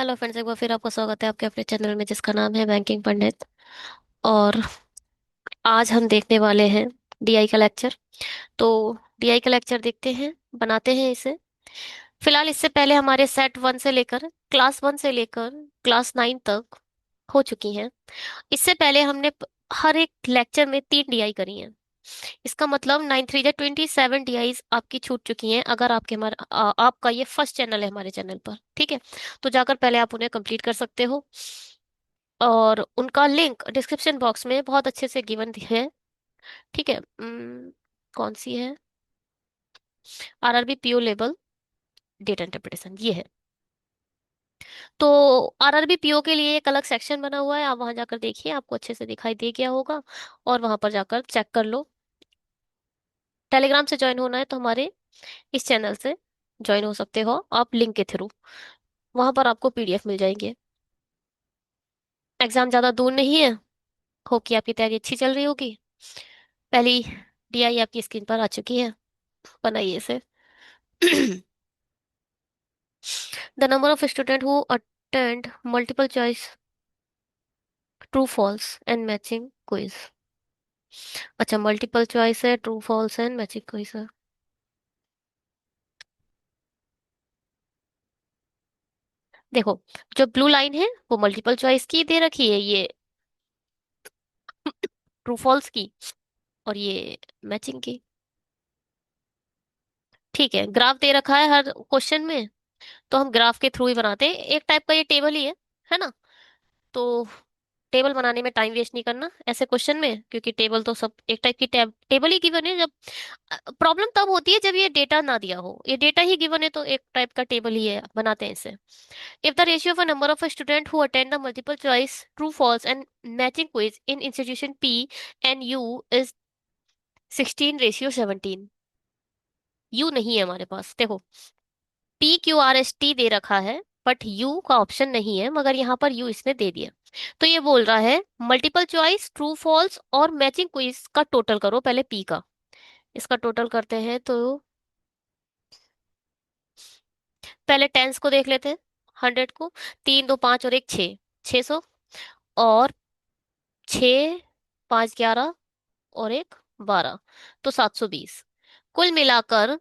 Hello friends, एक बार फिर आपका स्वागत है आपके अपने चैनल में जिसका नाम है बैंकिंग पंडित। और आज हम देखने वाले हैं डीआई का लेक्चर। तो डीआई का लेक्चर देखते हैं, बनाते हैं इसे। फिलहाल इससे पहले हमारे सेट 1 से लेकर क्लास 1 से लेकर क्लास 9 तक हो चुकी हैं। इससे पहले हमने हर एक लेक्चर में 3 डीआई करी हैं। इसका मतलब 9 3 जा 27 डीआईज आपकी छूट चुकी हैं, अगर आपका ये फर्स्ट चैनल है हमारे चैनल पर। ठीक है, तो जाकर पहले आप उन्हें कंप्लीट कर सकते हो। और उनका लिंक डिस्क्रिप्शन बॉक्स में बहुत अच्छे से गिवन है। ठीक है। कौन सी है? RRB PO level data interpretation, ये है। तो आरआरबी पीओ के लिए एक अलग सेक्शन बना हुआ है, आप वहां जाकर देखिए, आपको अच्छे से दिखाई दे गया होगा। और वहां पर जाकर चेक कर लो। टेलीग्राम से ज्वाइन होना है तो हमारे इस चैनल से ज्वाइन हो सकते हो आप, लिंक के थ्रू। वहां पर आपको पीडीएफ मिल जाएंगे। एग्जाम ज्यादा दूर नहीं है। होप कि आपकी तैयारी अच्छी चल रही होगी। पहली डीआई आपकी स्क्रीन पर आ चुकी है, बनाइए इसे। The number of students who attend multiple choice true false and matching quiz। अच्छा, मल्टीपल चॉइस है, true false and matching quiz है। देखो, जो ब्लू लाइन है वो मल्टीपल चॉइस की दे रखी है, ये ट्रू फॉल्स की, और ये मैचिंग की। ठीक है, ग्राफ दे रखा है हर क्वेश्चन में, तो हम ग्राफ के थ्रू ही बनाते हैं, एक टाइप का ये टेबल ही है ना। तो टेबल बनाने में टाइम वेस्ट नहीं करना ऐसे क्वेश्चन में, क्योंकि टेबल तो सब एक टाइप की टेबल ही गिवन है। जब प्रॉब्लम तब होती है जब ये डेटा ना दिया हो, ये डेटा ही गिवन है तो एक टाइप का टेबल ही है, बनाते हैं इसे। If the ratio of a number of student who attend the multiple choice true false and matching quiz in institution P and you is 16:17। You नहीं है हमारे पास, देखो। P Q R S T दे रखा है, बट यू का option नहीं है, मगर यहाँ पर यू इसने दे दिया। तो ये बोल रहा है मल्टीपल चॉइस ट्रू फॉल्स और मैचिंग क्विज का टोटल करो पहले पी का। इसका टोटल करते हैं तो पहले टेंस को देख लेते हैं। 100 को, 3 2 5 और 1 6, 600। और 6 5 11 और 1 12, तो 720। कुल मिलाकर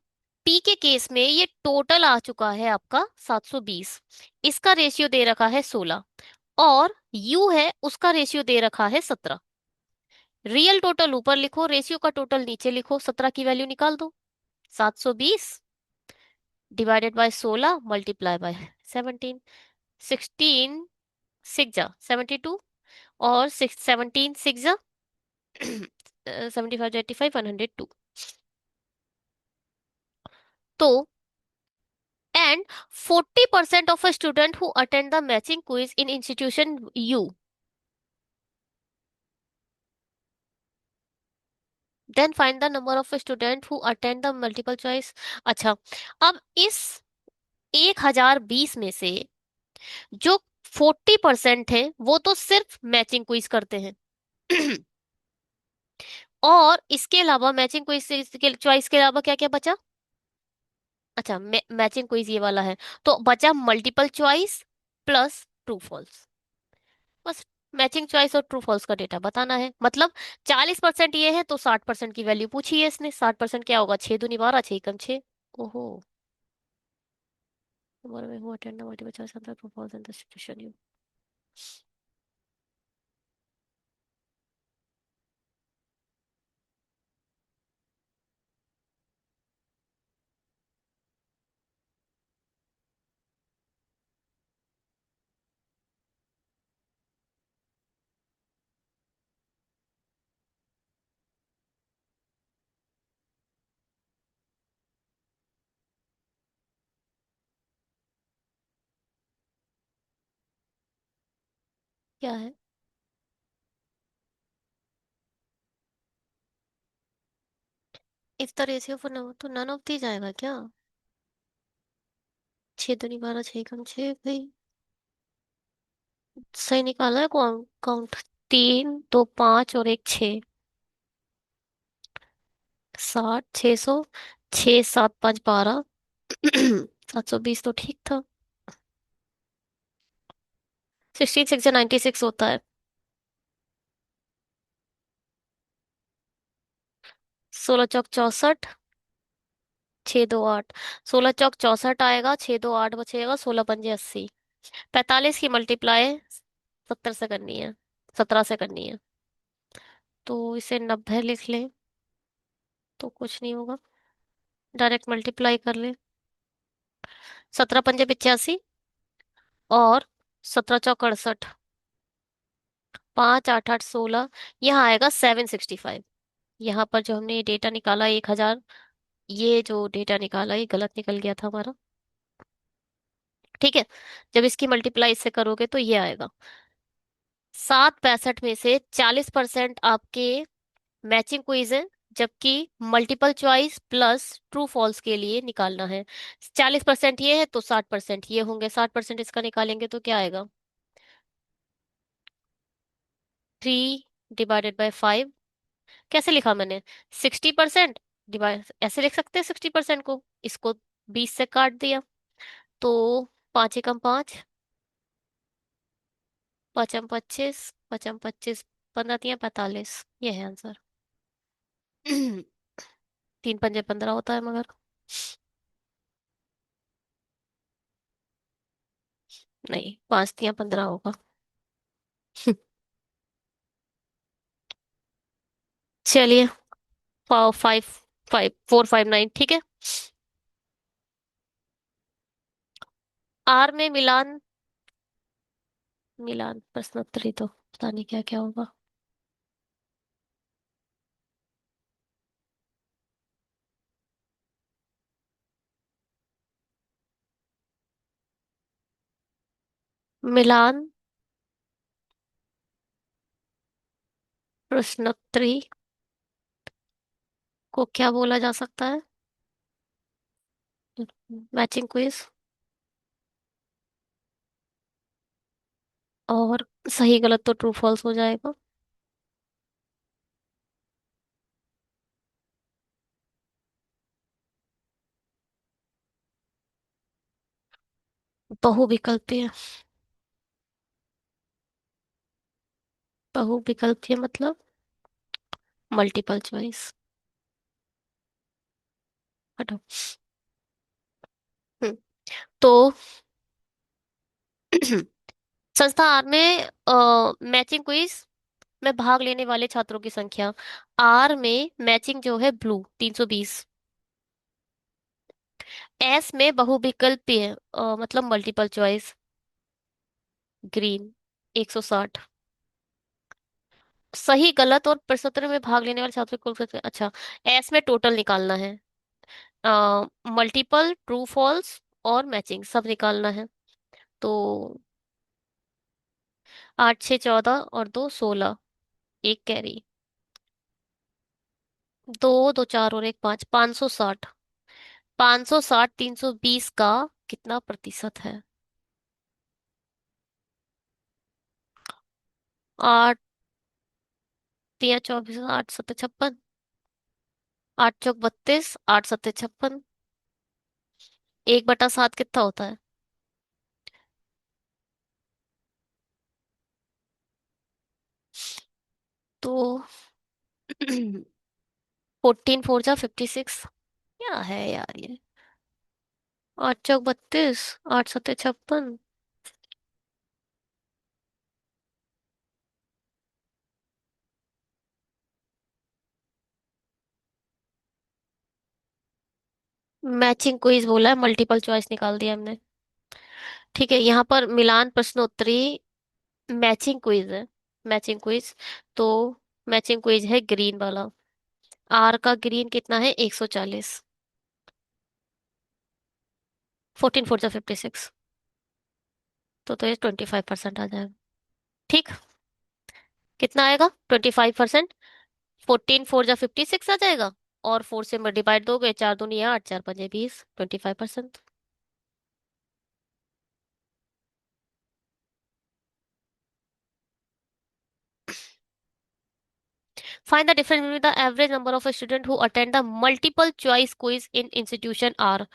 पी के केस में ये टोटल आ चुका है आपका 720। इसका रेशियो दे रखा है 16, और यू है उसका रेशियो दे रखा है 17। रियल टोटल ऊपर लिखो, रेशियो का टोटल नीचे लिखो, 17 की वैल्यू निकाल दो। 720 divided by 16 multiply by 17। 16 six जा 72, और 6 17 6 जा 75 102। तो and 40% of a student who attend the matching quiz in institution U, then find the number of a student who attend the multiple choice। अच्छा, अब इस 1020 में से जो 40% है वो तो सिर्फ मैचिंग क्विज करते हैं। और इसके अलावा मैचिंग क्विज के चॉइस के अलावा क्या क्या बचा? अच्छा, मैचिंग क्विज ये वाला है, तो बचा multiple choice plus true false. बस मैचिंग चॉइस और ट्रू फॉल्स का डेटा बताना है। मतलब 40% ये है तो 60% की वैल्यू पूछी है इसने। 60% क्या होगा? 6 दूनी 12, 6 कम 6। ओहो। Number में who attend the multiple choice and the true false in the situation you। क्या है? If the ratio for number, तो नन ऑफ दीज आएगा क्या? 6 दूनी 12, 6 कम 6 भाई। सही निकाला है कौन काउंट? 3 2 5 और 1 6। 60 600, 6 7 5 12। 720 तो ठीक था। 16 6 या 96 होता है। 16 चौक 64, 6 2 8। 16 चौक 64 आएगा, 6 2 8 बचेगा, 16 पंजे 80। 45 की मल्टीप्लाई 70 से करनी है, 17 से करनी है। तो इसे 90 लिख लें तो कुछ नहीं होगा, डायरेक्ट मल्टीप्लाई कर ले। 17 पंजे 85, और 17 चौक 68, 5 8 8 16। यहाँ आएगा 765। यहाँ पर जो हमने ये डेटा निकाला 1000, ये जो डेटा निकाला ये गलत निकल गया था हमारा। ठीक है, जब इसकी मल्टीप्लाई इससे करोगे तो ये आएगा। 7 65 में से 40% आपके मैचिंग क्विज है, जबकि multiple choice plus true false के लिए निकालना है। 40% ये है तो 60% ये होंगे, 60% इसका निकालेंगे तो क्या आएगा? 3/5। कैसे लिखा मैंने? 60% डिवाइड, ऐसे लिख सकते हैं 60% को, इसको 20 से काट दिया तो 5 एकम 5, 5 हम 25, 5 हम 25, 15 3 45, ये है आंसर। 3 पंजे 15 होता है मगर। नहीं, 5 3 15 होगा। चलिए, 5 5 4 5 9, ठीक है। आर में मिलान, मिलान प्रश्नोत्तरी तो पता नहीं क्या क्या होगा। मिलान प्रश्नोत्तरी को क्या बोला जा सकता है? Matching quiz. और सही गलत तो ट्रू फॉल्स हो जाएगा। बहुविकल्पीय, बहुविकल्पीय मतलब मल्टीपल चॉइस। हटो। हम्म, तो संस्था आर में मैचिंग क्विज में भाग लेने वाले छात्रों की संख्या। आर में मैचिंग जो है ब्लू 320। एस में बहुविकल्पीय मतलब मल्टीपल चॉइस ग्रीन 160। सही गलत और प्रश्नोत्तरी में भाग लेने वाले छात्रों को अच्छा, एस में टोटल निकालना है, मल्टीपल ट्रू फॉल्स और मैचिंग सब निकालना है। तो 8 6 14 और 2 16, एक कैरी, 2 2 4 और 1 5, 560। 560 320 का कितना प्रतिशत है? 8 3 24, 8 7 56, 8 चौक 32, 8 7 56। 1/7 कितना होता है? तो 14 4 जा 56। क्या है यार ये? 8 चौक 32, 8 7 56। मैचिंग क्विज बोला है, मल्टीपल चॉइस निकाल दिया हमने। ठीक है, यहाँ पर मिलान प्रश्नोत्तरी मैचिंग क्विज है, मैचिंग क्विज। तो मैचिंग क्विज है ग्रीन वाला। आर का ग्रीन कितना है? 140। 14 4 जा 56। तो ये 25% आ जाएगा। ठीक, कितना आएगा? 25%। 14 4 जा 56 आ जाएगा, और 4 से डिवाइड दोगे, 4 दूनी 8, 4 5 20, 25%। Find the difference between the average number of students who attend the multiple choice quiz in institution R।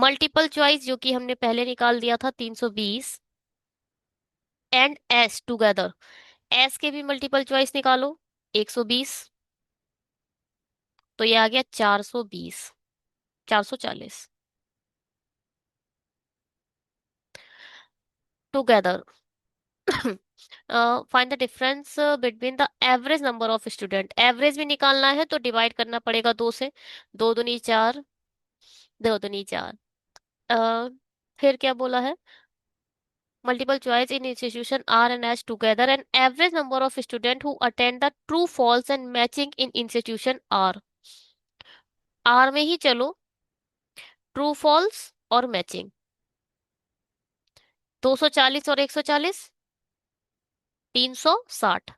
Multiple choice जो कि हमने पहले निकाल दिया था 320, एंड एस टुगेदर, एस के भी मल्टीपल चॉइस निकालो। 120, तो ये आ गया 420, 440 together. Find the difference between the average number of student, average भी निकालना है तो डिवाइड करना पड़ेगा दो से। दो दूनी चार, दो दूनी चार। अ, फिर क्या बोला है? Multiple choice in institution R and S together and average number of student who attend the true false and matching in institution R. R में ही चलो, ट्रू फॉल्स और मैचिंग। 240 और 140, 360,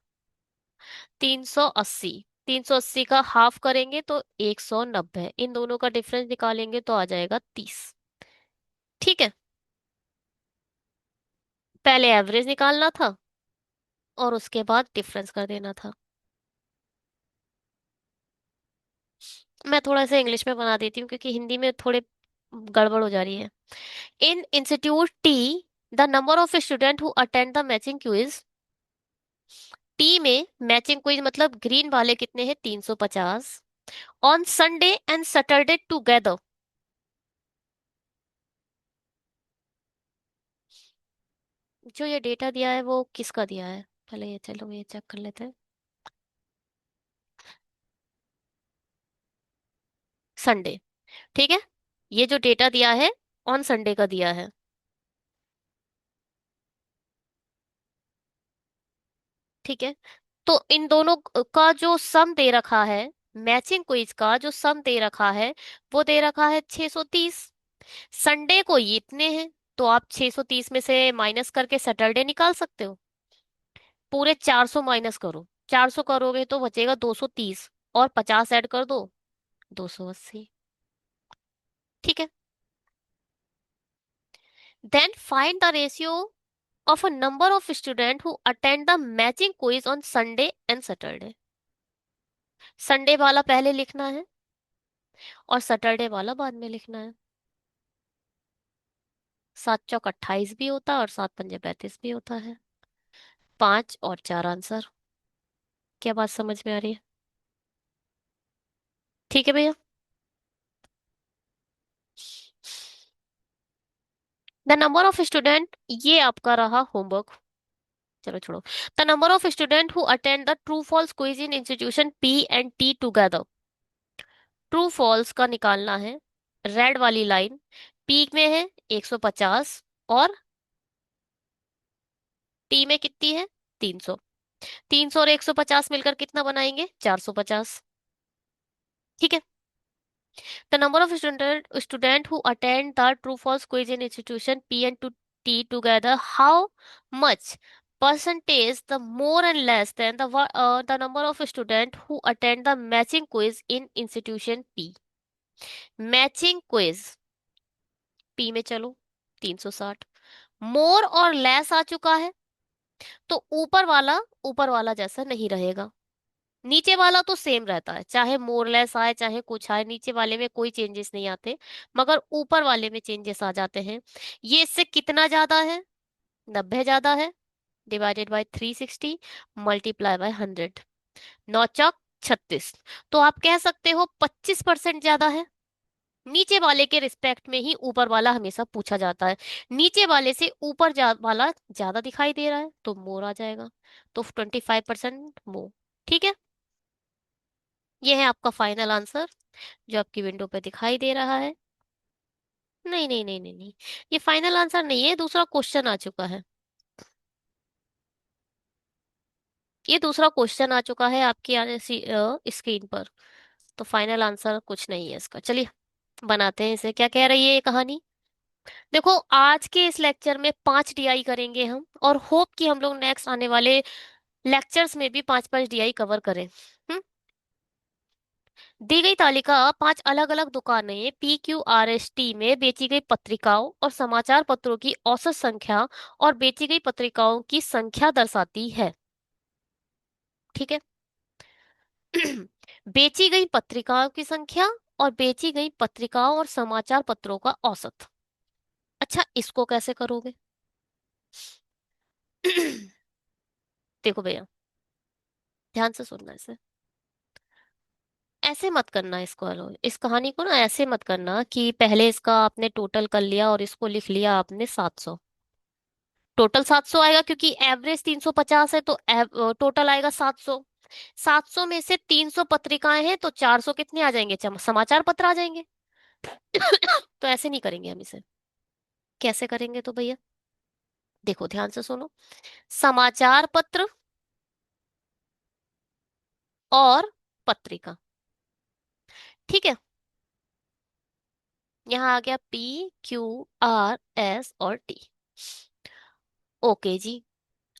380। 380 का हाफ करेंगे तो 190, इन दोनों का डिफरेंस निकालेंगे तो आ जाएगा 30। ठीक है, पहले एवरेज निकालना था और उसके बाद डिफरेंस कर देना था। मैं थोड़ा सा इंग्लिश में बना देती हूँ क्योंकि हिंदी में थोड़े गड़बड़ हो जा रही है। इन institute T, the number of student who attend the matching quiz. T में मैचिंग क्विज मतलब ग्रीन वाले कितने हैं? 350। On Sunday and Saturday together. जो ये डेटा दिया है वो किसका दिया है? पहले ये चलो ये चेक कर लेते हैं। संडे, ठीक है। ये जो डेटा दिया है ऑन संडे का दिया है, ठीक है। तो इन दोनों का जो सम दे रखा है, मैचिंग क्विज का जो सम दे रखा है वो दे रखा है 630। संडे को ये इतने हैं, तो आप 630 में से माइनस करके सैटरडे निकाल सकते हो। पूरे 400 माइनस करो, 400 करोगे तो बचेगा 230, और 50 ऐड कर दो, 280। ठीक है। Then find the ratio of a number of student who attend the matching quiz on Sunday and Saturday. Sunday वाला पहले लिखना है और सैटरडे वाला बाद में लिखना है। 7 चौक 28 भी होता है और 7 पंजे 35 भी होता है। 5 और 4 आंसर। क्या बात समझ में आ रही है? ठीक है भैया। द नंबर ऑफ स्टूडेंट, ये आपका रहा होमवर्क। चलो छोड़ो। The number of student who attend the true false quiz in institution P and T together. True false का निकालना है, रेड वाली लाइन। पी में है 150 और टी में कितनी है? 300। 300 और 150 मिलकर कितना बनाएंगे? 450। ठीक है। The number of student who attend the true false quiz in institution P and to T together, how much percentage the more and less than the number of student who attend the matching quiz in institution P. Matching quiz P में चलो, 360। मोर और less आ चुका है, तो ऊपर वाला जैसा नहीं रहेगा। नीचे वाला तो सेम रहता है, चाहे मोरलेस आए चाहे कुछ आए, नीचे वाले में कोई चेंजेस नहीं आते। मगर ऊपर वाले में चेंजेस आ जाते हैं। ये इससे कितना ज्यादा है? 90 ज्यादा है। Divided by 360, multiply by 100। 9 चौक 36। तो आप कह सकते हो 25% ज्यादा है। नीचे वाले के रिस्पेक्ट में ही ऊपर वाला हमेशा पूछा जाता है। नीचे वाले से ऊपर वाला ज्यादा दिखाई दे रहा है तो मोर आ जाएगा। तो 25% मोर। ठीक है। ये है आपका फाइनल आंसर जो आपकी विंडो पे दिखाई दे रहा है। नहीं नहीं नहीं नहीं नहीं, ये फाइनल आंसर नहीं है, दूसरा क्वेश्चन आ चुका है। ये दूसरा क्वेश्चन आ चुका है आपकी स्क्रीन पर। तो फाइनल आंसर कुछ नहीं है इसका। चलिए बनाते हैं इसे। क्या कह रही है ये कहानी? देखो, आज के इस लेक्चर में 5 DI करेंगे हम, और होप कि हम लोग नेक्स्ट आने वाले लेक्चर्स में भी 5 5 DI कवर करें। दी गई तालिका 5 अलग अलग दुकानें PQRST में बेची गई पत्रिकाओं और समाचार पत्रों की औसत संख्या और बेची गई पत्रिकाओं की संख्या दर्शाती है। ठीक है। बेची गई पत्रिकाओं की संख्या और बेची गई पत्रिकाओं और समाचार पत्रों का औसत। अच्छा, इसको कैसे करोगे? देखो भैया, ध्यान से सुनना इसे। ऐसे मत करना इसको, हेलो, इस कहानी को ना ऐसे मत करना कि पहले इसका आपने टोटल कर लिया और इसको लिख लिया आपने 700। टोटल 700 आएगा क्योंकि एवरेज 350 है, तो टोटल आएगा 700। 700 में से 300 पत्रिकाएं हैं तो 400 कितने आ जाएंगे, समाचार पत्र आ जाएंगे। तो ऐसे नहीं करेंगे हम इसे। कैसे करेंगे तो भैया, देखो ध्यान से सुनो। समाचार पत्र और पत्रिका, ठीक है। यहाँ आ गया PQRS और T। ओके जी।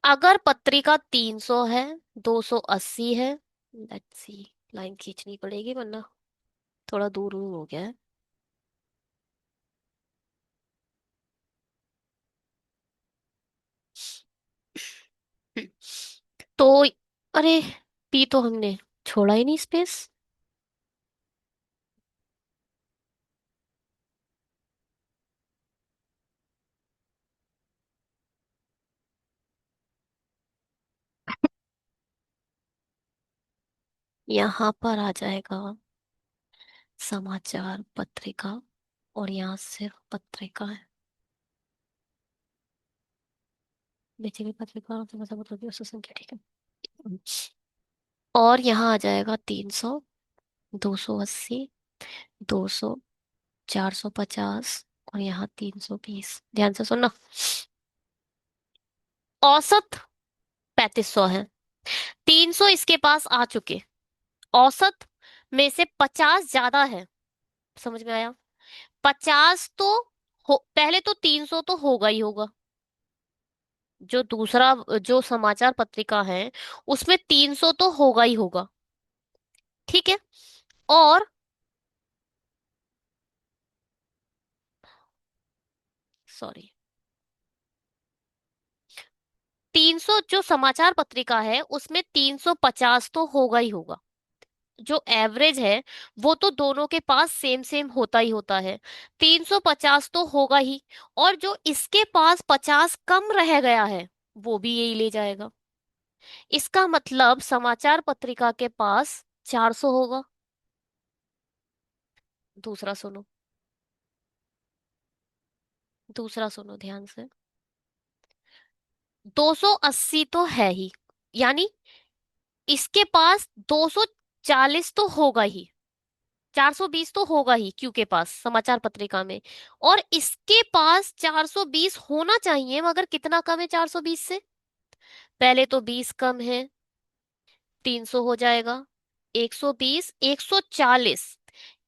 अगर पत्रिका 300 है, 280 है, लेट्स सी, लाइन खींचनी पड़ेगी वरना थोड़ा दूर दूर हो गया है। तो अरे, पी तो हमने छोड़ा ही नहीं स्पेस। यहाँ पर आ जाएगा समाचार पत्रिका, और यहाँ सिर्फ पत्रिका है। बेची गई पत्रिका और समाचार पत्रों की औसत संख्या, ठीक है। और यहाँ आ जाएगा 300, 280, 200, 450, और यहाँ 320। ध्यान से सुनना। औसत 3500 है। 300 इसके पास आ चुके। औसत में से 50 ज्यादा है। समझ में आया? 50 तो पहले तो 300 तो होगा ही होगा। जो दूसरा, जो समाचार पत्रिका है उसमें 300 तो होगा ही होगा, ठीक है। और सॉरी, 300 जो समाचार पत्रिका है उसमें 350 तो होगा ही होगा। जो एवरेज है वो तो दोनों के पास सेम सेम होता ही होता है। 350 तो होगा ही। और जो इसके पास 50 कम रह गया है वो भी यही ले जाएगा। इसका मतलब समाचार पत्रिका के पास 400 होगा। दूसरा सुनो, दूसरा सुनो ध्यान से। 280 तो है ही, यानी इसके पास 240 तो होगा ही। 420 तो होगा ही क्यू के पास समाचार पत्रिका में। और इसके पास 420 होना चाहिए, मगर कितना कम है 420 से? पहले तो 20 कम है, 300 हो जाएगा। 120, 140,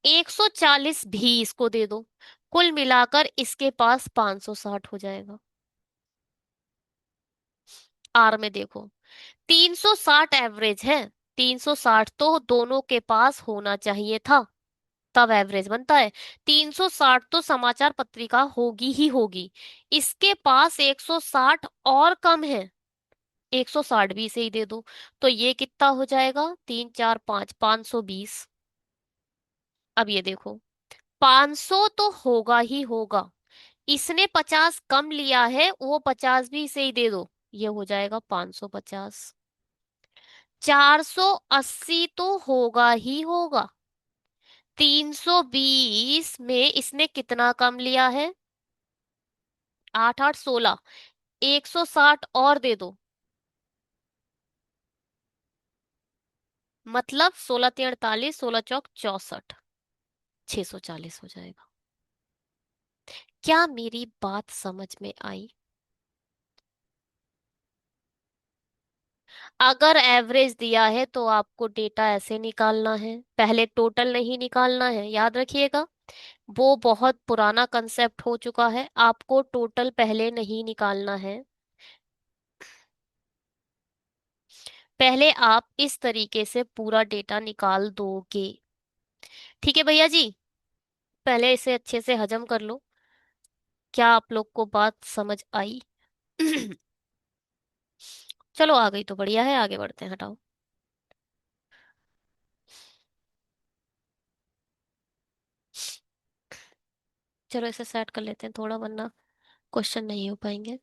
140 भी इसको दे दो। कुल मिलाकर इसके पास 560 हो जाएगा। आर में देखो, 360 एवरेज है। 360 तो दोनों के पास होना चाहिए था, तब एवरेज बनता है। 360 तो समाचार पत्रिका होगी ही होगी। इसके पास 160 और कम है। 160 भी इसे ही दे दो। तो ये कितना हो जाएगा, 3 4 5, 520। अब ये देखो, 500 तो होगा ही होगा। इसने 50 कम लिया है, वो 50 भी इसे ही दे दो। ये हो जाएगा 550। 480 तो होगा ही होगा। 320 में इसने कितना कम लिया है? 8 8 16, 160 और दे दो। मतलब 16 3 48, 16 चौक 64, 640 हो जाएगा। क्या मेरी बात समझ में आई? अगर एवरेज दिया है तो आपको डेटा ऐसे निकालना है, पहले टोटल नहीं निकालना है, याद रखिएगा। वो बहुत पुराना कंसेप्ट हो चुका है, आपको टोटल पहले नहीं निकालना है। पहले आप इस तरीके से पूरा डेटा निकाल दोगे। ठीक है भैया जी, पहले इसे अच्छे से हजम कर लो। क्या आप लोग को बात समझ आई? चलो आ गई तो बढ़िया है, आगे बढ़ते हैं, हटाओ। चलो इसे सेट कर लेते हैं थोड़ा, वरना क्वेश्चन नहीं हो पाएंगे।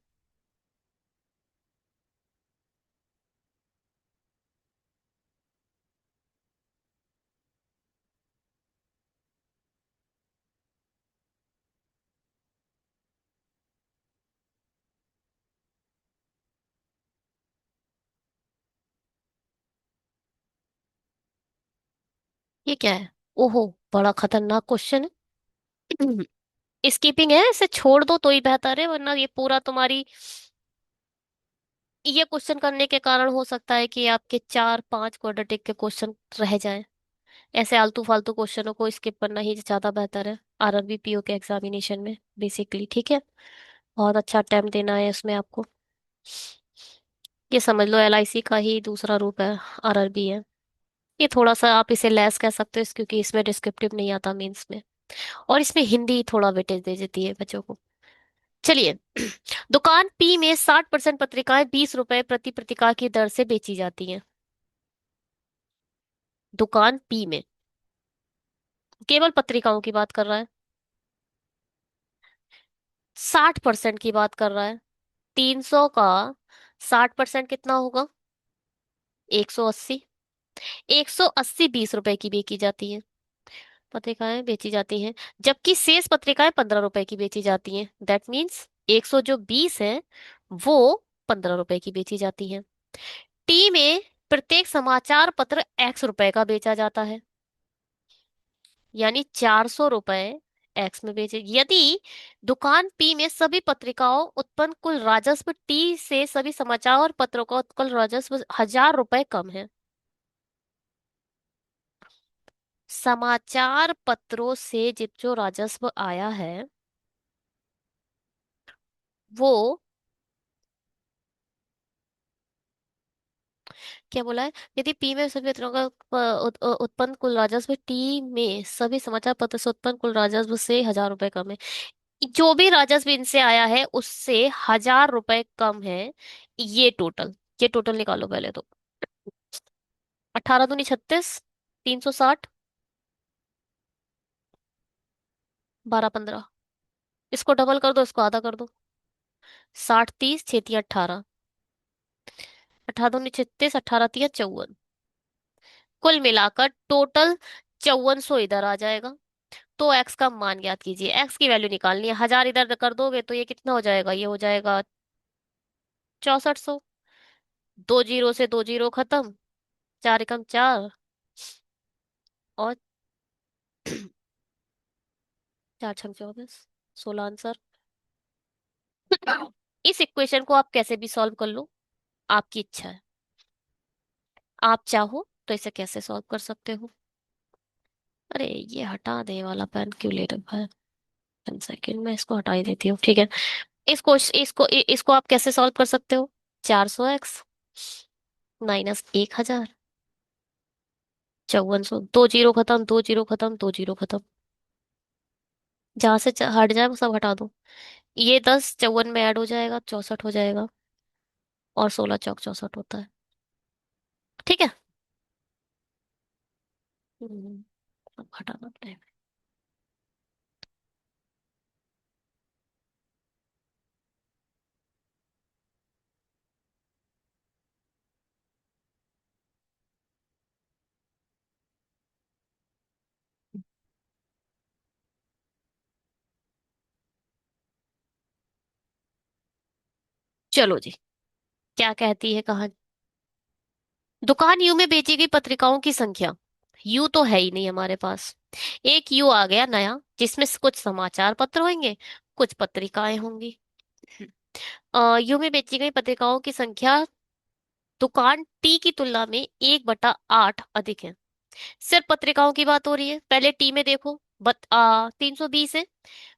ये क्या है? ओहो, बड़ा खतरनाक क्वेश्चन है। स्कीपिंग है, इसे छोड़ दो तो ही बेहतर है, वरना ये पूरा तुम्हारी, ये क्वेश्चन करने के कारण हो सकता है कि आपके 4-5 क्वाड्रेटिक के क्वेश्चन रह जाएं। ऐसे आलतू फालतू क्वेश्चनों को स्किप करना ही ज्यादा बेहतर है आरआरबी पीओ के एग्जामिनेशन में, बेसिकली। ठीक है, बहुत अच्छा अटेम्प्ट देना है इसमें आपको। ये समझ लो एलआईसी का ही दूसरा रूप है, आरआरबी है। ये थोड़ा सा आप इसे लेस कह सकते हो क्योंकि इसमें डिस्क्रिप्टिव नहीं आता मेंस में, और इसमें हिंदी थोड़ा वेटेज दे देती है बच्चों को। चलिए। दुकान पी में 60% पत्रिकाएं 20 रुपए प्रति पत्रिका की दर से बेची जाती हैं। दुकान पी में केवल पत्रिकाओं की बात कर रहा है, 60% की बात कर रहा है। 300 का 60% कितना होगा? 180। 180 20 रुपए की बेची जाती है, पत्रिकाएं बेची जाती हैं। जबकि शेष पत्रिकाएं 15 रुपए की बेची जाती हैं। दैट मीन्स 100 जो 20 है, वो 15 रुपए की बेची जाती हैं। टी में प्रत्येक समाचार पत्र X रुपए का बेचा जाता है, यानी 400 रुपए एक्स में बेचे। यदि दुकान पी में सभी पत्रिकाओं उत्पन्न कुल राजस्व टी से सभी समाचार और पत्रों का उत्पन्न राजस्व 1000 रुपए कम है। समाचार पत्रों से जित जो राजस्व आया है, वो, क्या बोला है? यदि पी में सभी पत्रों का उत्पन्न कुल राजस्व टी में सभी समाचार पत्र से उत्पन्न कुल राजस्व से 1000 रुपए कम है। जो भी राजस्व इनसे आया है उससे 1000 रुपए कम है। ये टोटल, ये टोटल निकालो पहले तो। 18 दूनी 36, 360, 12 15। इसको डबल कर दो, इसको आधा कर दो। 60 30 6 3 18। 18 दूनी 36, 18 3 54। कुल मिलाकर टोटल 5400 इधर आ जाएगा। तो एक्स का मान ज्ञात कीजिए, एक्स की वैल्यू निकालनी है। 1000 इधर कर दोगे तो ये कितना हो जाएगा? ये हो जाएगा 6400। दो जीरो से दो जीरो खत्म, चार एकम चार, और चार छम 24, 16 आंसर। इस इक्वेशन को आप कैसे भी सॉल्व कर लो, आपकी इच्छा है। आप चाहो तो इसे कैसे सॉल्व कर सकते हो। अरे, ये हटा दे वाला पेन क्यों ले रखा है? 1 सेकेंड में इसको हटा ही देती हूँ, ठीक है। इसको आप कैसे सॉल्व कर सकते हो? 400x minus 1000, 5400। दो जीरो खत्म, दो जीरो खत्म, दो जीरो खत्म। जहां से हट जाए वो सब हटा दो। ये 10 54 में ऐड हो जाएगा, 64 हो जाएगा, और 16 चौक 64 होता है। ठीक है। हम्म, अब हटाना पड़ेगा। चलो जी, क्या कहती है कहानी? दुकान यू में बेची गई पत्रिकाओं की संख्या। यू तो है ही नहीं हमारे पास। एक यू आ गया नया, जिसमें से कुछ समाचार पत्र होंगे, कुछ पत्रिकाएं होंगी। यू में बेची गई पत्रिकाओं की संख्या दुकान टी की तुलना में 1/8 अधिक है। सिर्फ पत्रिकाओं की बात हो रही है। पहले टी में देखो, 320 है,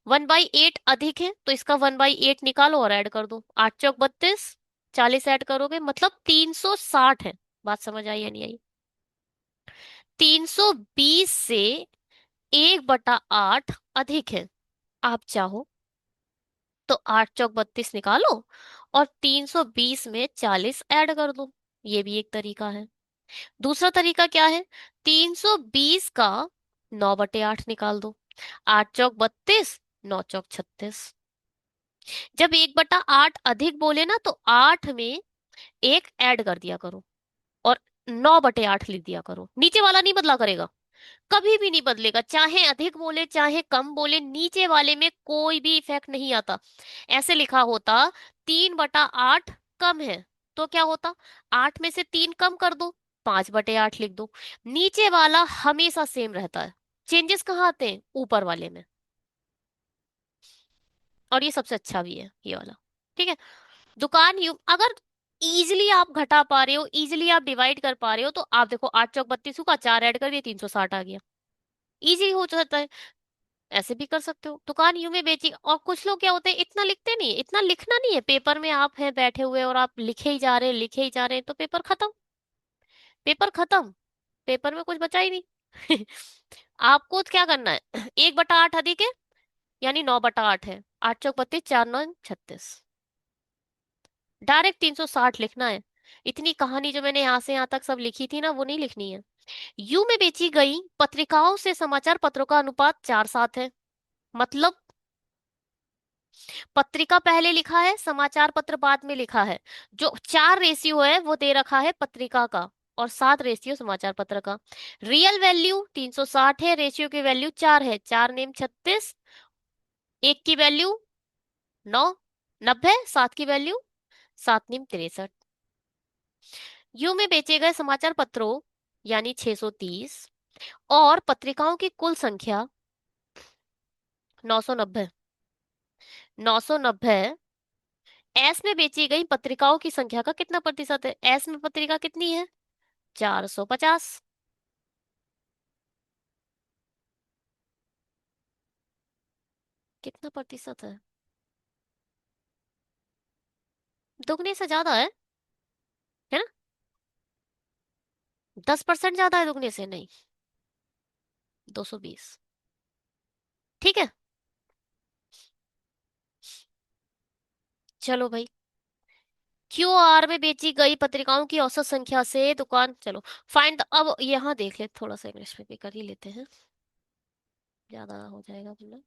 1/8 अधिक है, तो इसका 1/8 निकालो और ऐड कर दो। 8 चौक 32, 40 ऐड करोगे मतलब 360 है। बात समझ आई या नहीं आई? 320 से 1/8 अधिक है। आप चाहो तो 8 चौक 32 निकालो और 320 में 40 ऐड कर दो। ये भी एक तरीका है। दूसरा तरीका क्या है? 320 का 9/8 निकाल दो। 8 चौक 32, 9 चौक 36। जब 1/8 अधिक बोले ना, तो 8 में एक ऐड कर दिया करो और 9/8 लिख दिया करो। नीचे वाला नहीं बदला करेगा, कभी भी नहीं बदलेगा। चाहे अधिक बोले चाहे कम बोले, नीचे वाले में कोई भी इफेक्ट नहीं आता। ऐसे लिखा होता 3/8 कम है, तो क्या होता? 8 में से 3 कम कर दो, 5/8 लिख दो। नीचे वाला हमेशा सेम रहता है। चेंजेस कहाँ आते हैं? ऊपर वाले में। और ये सबसे अच्छा भी है ये वाला। ठीक है। दुकान यू अगर इजिली आप घटा पा रहे हो, इजिली आप डिवाइड कर पा रहे हो, तो आप देखो 8 चौक 32 का 4 ऐड कर दिए 360 आ गया। इजी हो जाता है। ऐसे भी कर सकते हो। दुकान यूं में बेची। और कुछ लोग क्या होते हैं, इतना लिखते नहीं है, इतना लिखना नहीं है पेपर में। आप हैं बैठे हुए और आप लिखे ही जा रहे हैं, लिखे ही जा रहे हैं, तो पेपर खत्म। पेपर खत्म। पेपर में कुछ बचा ही नहीं। आपको क्या करना है? 1/8 अधिक है, यानी 9/8 है। 8 चौक 32, 4 9 36। डायरेक्ट 360 लिखना है। इतनी कहानी जो मैंने यहाँ से यहाँ तक सब लिखी थी ना, वो नहीं लिखनी है। यू में बेची गई पत्रिकाओं से समाचार पत्रों का अनुपात 4:7 है। मतलब पत्रिका पहले लिखा है, समाचार पत्र बाद में लिखा है। जो 4 रेशियो है वो दे रखा है पत्रिका का, और 7 रेशियो समाचार पत्र का। रियल वैल्यू 360 है, रेशियो की वैल्यू 4 है। 4 नेम 36, एक की वैल्यू 9 90, 7 की वैल्यू 7 नेम 63। यू में बेचे गए समाचार पत्रों यानी 630, और पत्रिकाओं की कुल संख्या 990। 990। एस में बेची गई पत्रिकाओं की संख्या का कितना प्रतिशत है? एस में पत्रिका कितनी है? 450। कितना प्रतिशत है? दुगने से ज्यादा है ना? 10% ज्यादा है दुगने से, नहीं। 220। ठीक है। चलो भाई। क्यू आर में बेची गई पत्रिकाओं की औसत संख्या से दुकान, चलो फाइंड। अब यहाँ देख ले, थोड़ा सा इंग्लिश में भी कर ही लेते हैं, ज्यादा हो जाएगा वरना।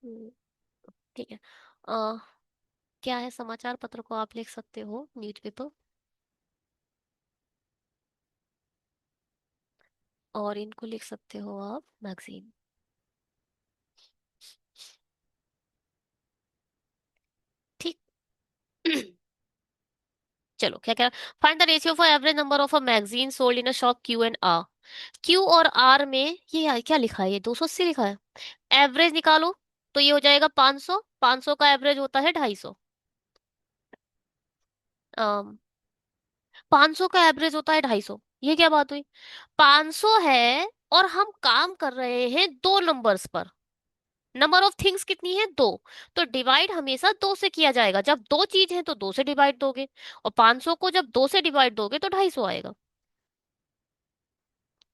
हम्म, ठीक है। क्या है? समाचार पत्र को आप लिख सकते हो न्यूज़पेपर, और इनको लिख सकते हो आप मैगजीन। ठीक। चलो क्या क्या। Find the ratio for average number of a magazine sold in a shop Q and R. Q और आर में ये यार क्या लिखा है? ये 280 लिखा है। एवरेज निकालो, तो ये हो जाएगा 500। 500 का एवरेज होता है 250। 500 का एवरेज होता है 250। ये क्या बात हुई? 500 है, और हम काम कर रहे हैं 2 नंबर्स पर। नंबर ऑफ थिंग्स कितनी है? 2। तो डिवाइड हमेशा 2 से किया जाएगा। जब दो चीज है तो 2 से डिवाइड दोगे, और 500 को जब 2 से डिवाइड दोगे तो 250 आएगा।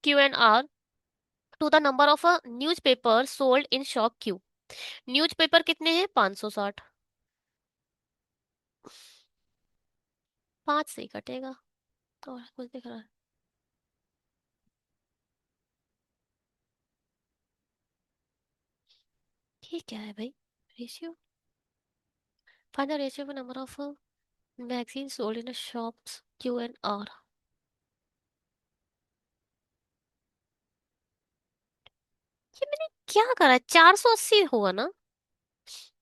Q and R to the number of a newspaper sold in shop Q. Newspaper कितने हैं? 560। 5 से ही कटेगा। और कुछ दिख रहा है? ये क्या है भाई? Ratio. Find the ratio of number of magazine sold in shops Q and R. ये मैंने क्या करा? 480 होगा ना?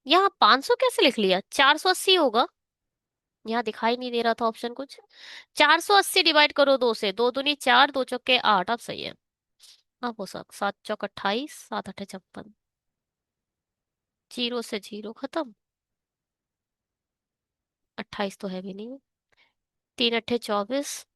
यहाँ 500 कैसे लिख लिया? 480 होगा। यहाँ दिखाई नहीं दे रहा था ऑप्शन कुछ। 480 डिवाइड करो 2 से, 2 दूनी 4, 2 चौके 8। अब सही है। अब हो सक 7 चौक 28, 7 8 56। जीरो से जीरो खत्म। 28 तो है भी नहीं। 3 8 24।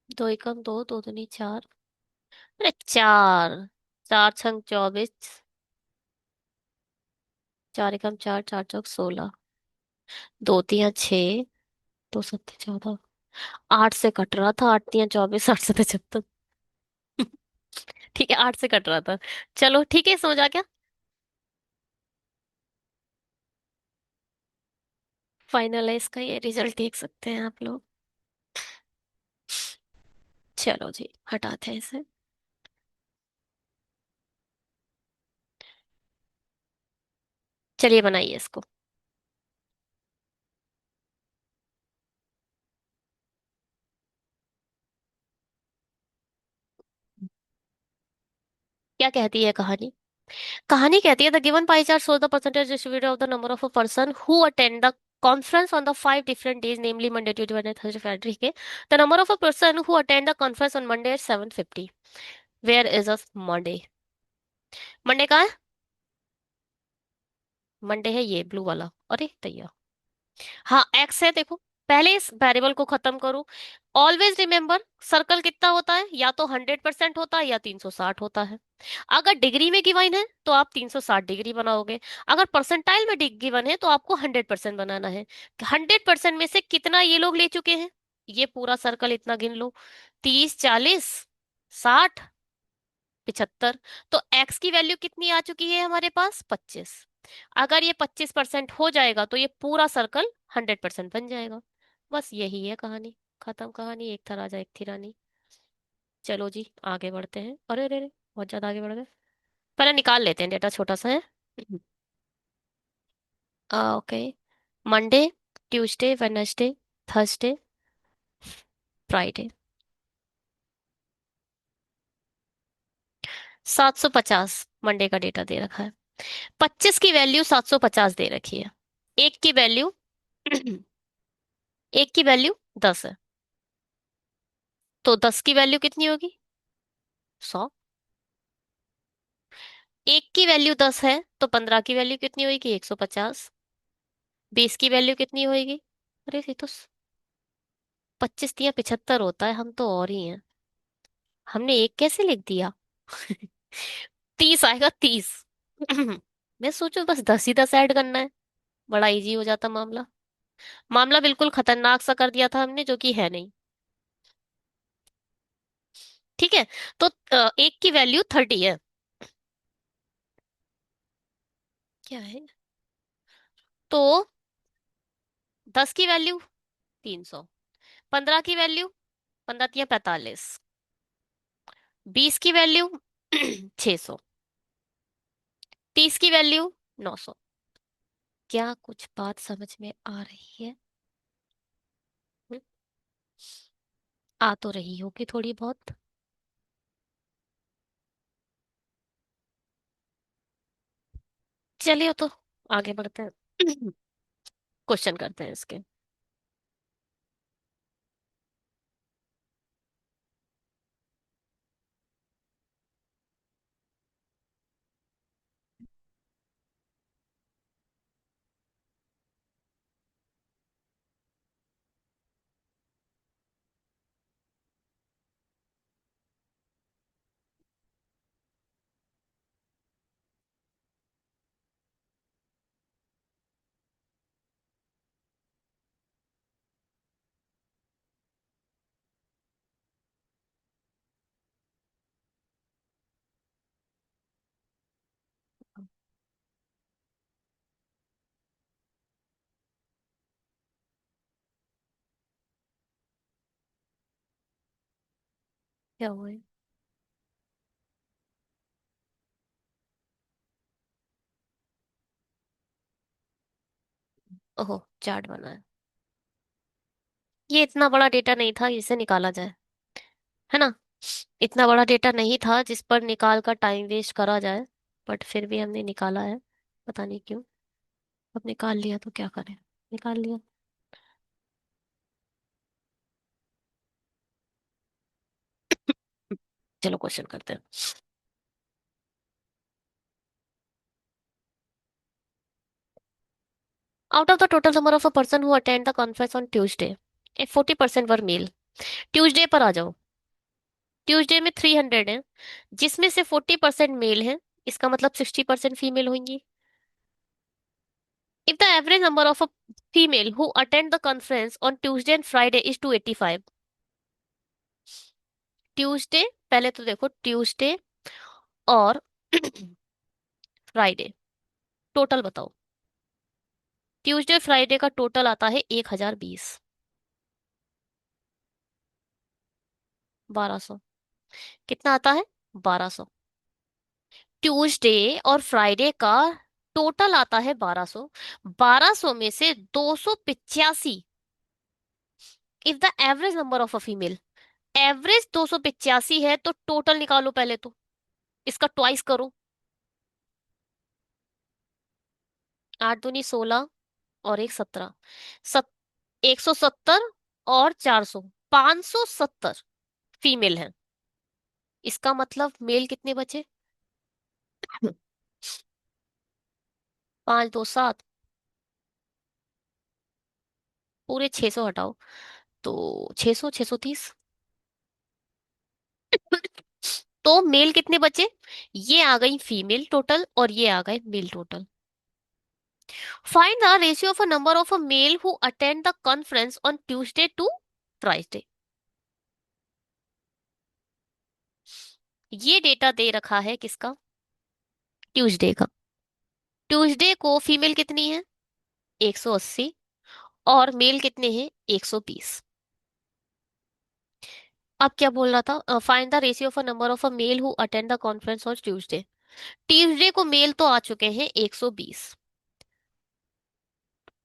2 एकम 2, 2 दूनी 4। अरे 4। 4 छंग 24। 4 एकम 4, 4 चौक 16। 2 तियां 6, 2 सत्ते 14। 8 से कट रहा था। 8 तियां 24, 8 सत्ते 56। ठीक है, 8 से कट रहा था। चलो ठीक है, समझ आ गया। फाइनल है इसका, ये रिजल्ट देख सकते हैं आप लोग। चलो जी, हटाते हैं इसे। चलिए बनाइए इसको। क्या कहती है कहानी? कहानी कहती है the given pie chart shows the percentage distributed of the number of a person who attend the conference on the 5 different days, namely Monday, Tuesday, Wednesday, Thursday, Friday. ठीक है, the number of a person who attend the conference on Monday at 7:50. Where is a Monday? Monday कहाँ है? Monday है ये blue वाला। अरे तैयार। हाँ, एक्स है देखो। पहले इस वेरिएबल को खत्म करो। ऑलवेज रिमेम्बर, सर्कल कितना होता है? या तो 100% होता है या 360 होता है। अगर डिग्री में गिवन है तो आप 360 डिग्री बनाओगे। अगर परसेंटाइल में गिवन है तो आपको 100% बनाना है। 100% में से कितना ये लोग ले चुके हैं? ये पूरा सर्कल इतना गिन लो। 30, 40, 60, 75। तो एक्स की वैल्यू कितनी आ चुकी है हमारे पास? 25। अगर ये 25% हो जाएगा तो ये पूरा सर्कल 100% बन जाएगा। बस यही है कहानी। खत्म कहानी। एक था राजा एक थी रानी। चलो जी आगे बढ़ते हैं। अरे अरे अरे, बहुत ज्यादा आगे बढ़ गए। पहले निकाल लेते हैं, डेटा छोटा सा है। Okay. Monday, Tuesday, Wednesday, Thursday, Friday. 750 Monday का डेटा दे रखा है। 25 की वैल्यू 750 दे रखी है। एक की वैल्यू एक की वैल्यू 10 है। तो 10 की वैल्यू कितनी होगी? 100। एक की वैल्यू 10 है तो 15 की वैल्यू कितनी होगी? 150। 20 की वैल्यू कितनी होगी? अरे ये तो 25 या 75 होता है, हम तो और ही हैं। हमने एक कैसे लिख दिया? 30 आएगा, 30। मैं सोचू बस 10 ही 10 ऐड करना है, बड़ा इजी हो जाता मामला। मामला बिल्कुल खतरनाक सा कर दिया था हमने, जो कि है नहीं। ठीक है। तो एक की वैल्यू 30 है। क्या है? तो 10 की वैल्यू 300। 15 की वैल्यू, 15 या 45। 20 की वैल्यू 600। 30 की वैल्यू 900। क्या कुछ बात समझ में आ रही है? हम्म, आ तो रही होगी थोड़ी बहुत। चलिए तो आगे बढ़ते हैं। क्वेश्चन करते हैं इसके। क्या हुआ है? ओहो, चार्ट बना है। ये इतना बड़ा डेटा नहीं था जिसे निकाला जाए, है ना? इतना बड़ा डेटा नहीं था जिस पर निकाल कर टाइम वेस्ट करा जाए। बट फिर भी हमने निकाला है। पता नहीं क्यों। अब निकाल लिया तो क्या करें। निकाल लिया। चलो क्वेश्चन करते हैं। Out of the total number of a person who attend the conference on Tuesday, a 40% were male. Tuesday पर आ जाओ। ट्यूसडे में 300 है, जिसमें से 40% मेल है। इसका मतलब 60% फीमेल होंगी। If the average number of a female who attend the conference on Tuesday and Friday is 285। Tuesday, पहले तो देखो ट्यूसडे और फ्राइडे टोटल बताओ। ट्यूसडे फ्राइडे का टोटल आता है 1020। 1200। कितना आता है? 1200। ट्यूसडे और फ्राइडे का टोटल आता है 1200। 1200 में से 285। If the average number of a female, average 285 है तो टोटल निकालो पहले तो। इसका ट्वाइस करूं। 8 दूनी 16 और एक 17। 170 और 400, 570 फीमेल है। इसका मतलब मेल कितने बचे? 5 2 7, पूरे 600 हटाओ तो 600, 630। तो मेल कितने बचे? ये आ गई फीमेल टोटल और ये आ गए male total. Find the ratio of a number of a male who attend the conference on Tuesday to Friday. ये डेटा दे रखा है किसका? ट्यूसडे का। ट्यूसडे को फीमेल कितनी है? 180। और मेल कितने हैं? 120। अब क्या बोल रहा था? Find the ratio of a number of a male who attend the conference on Tuesday. Tuesday को मेल तो आ चुके हैं 120,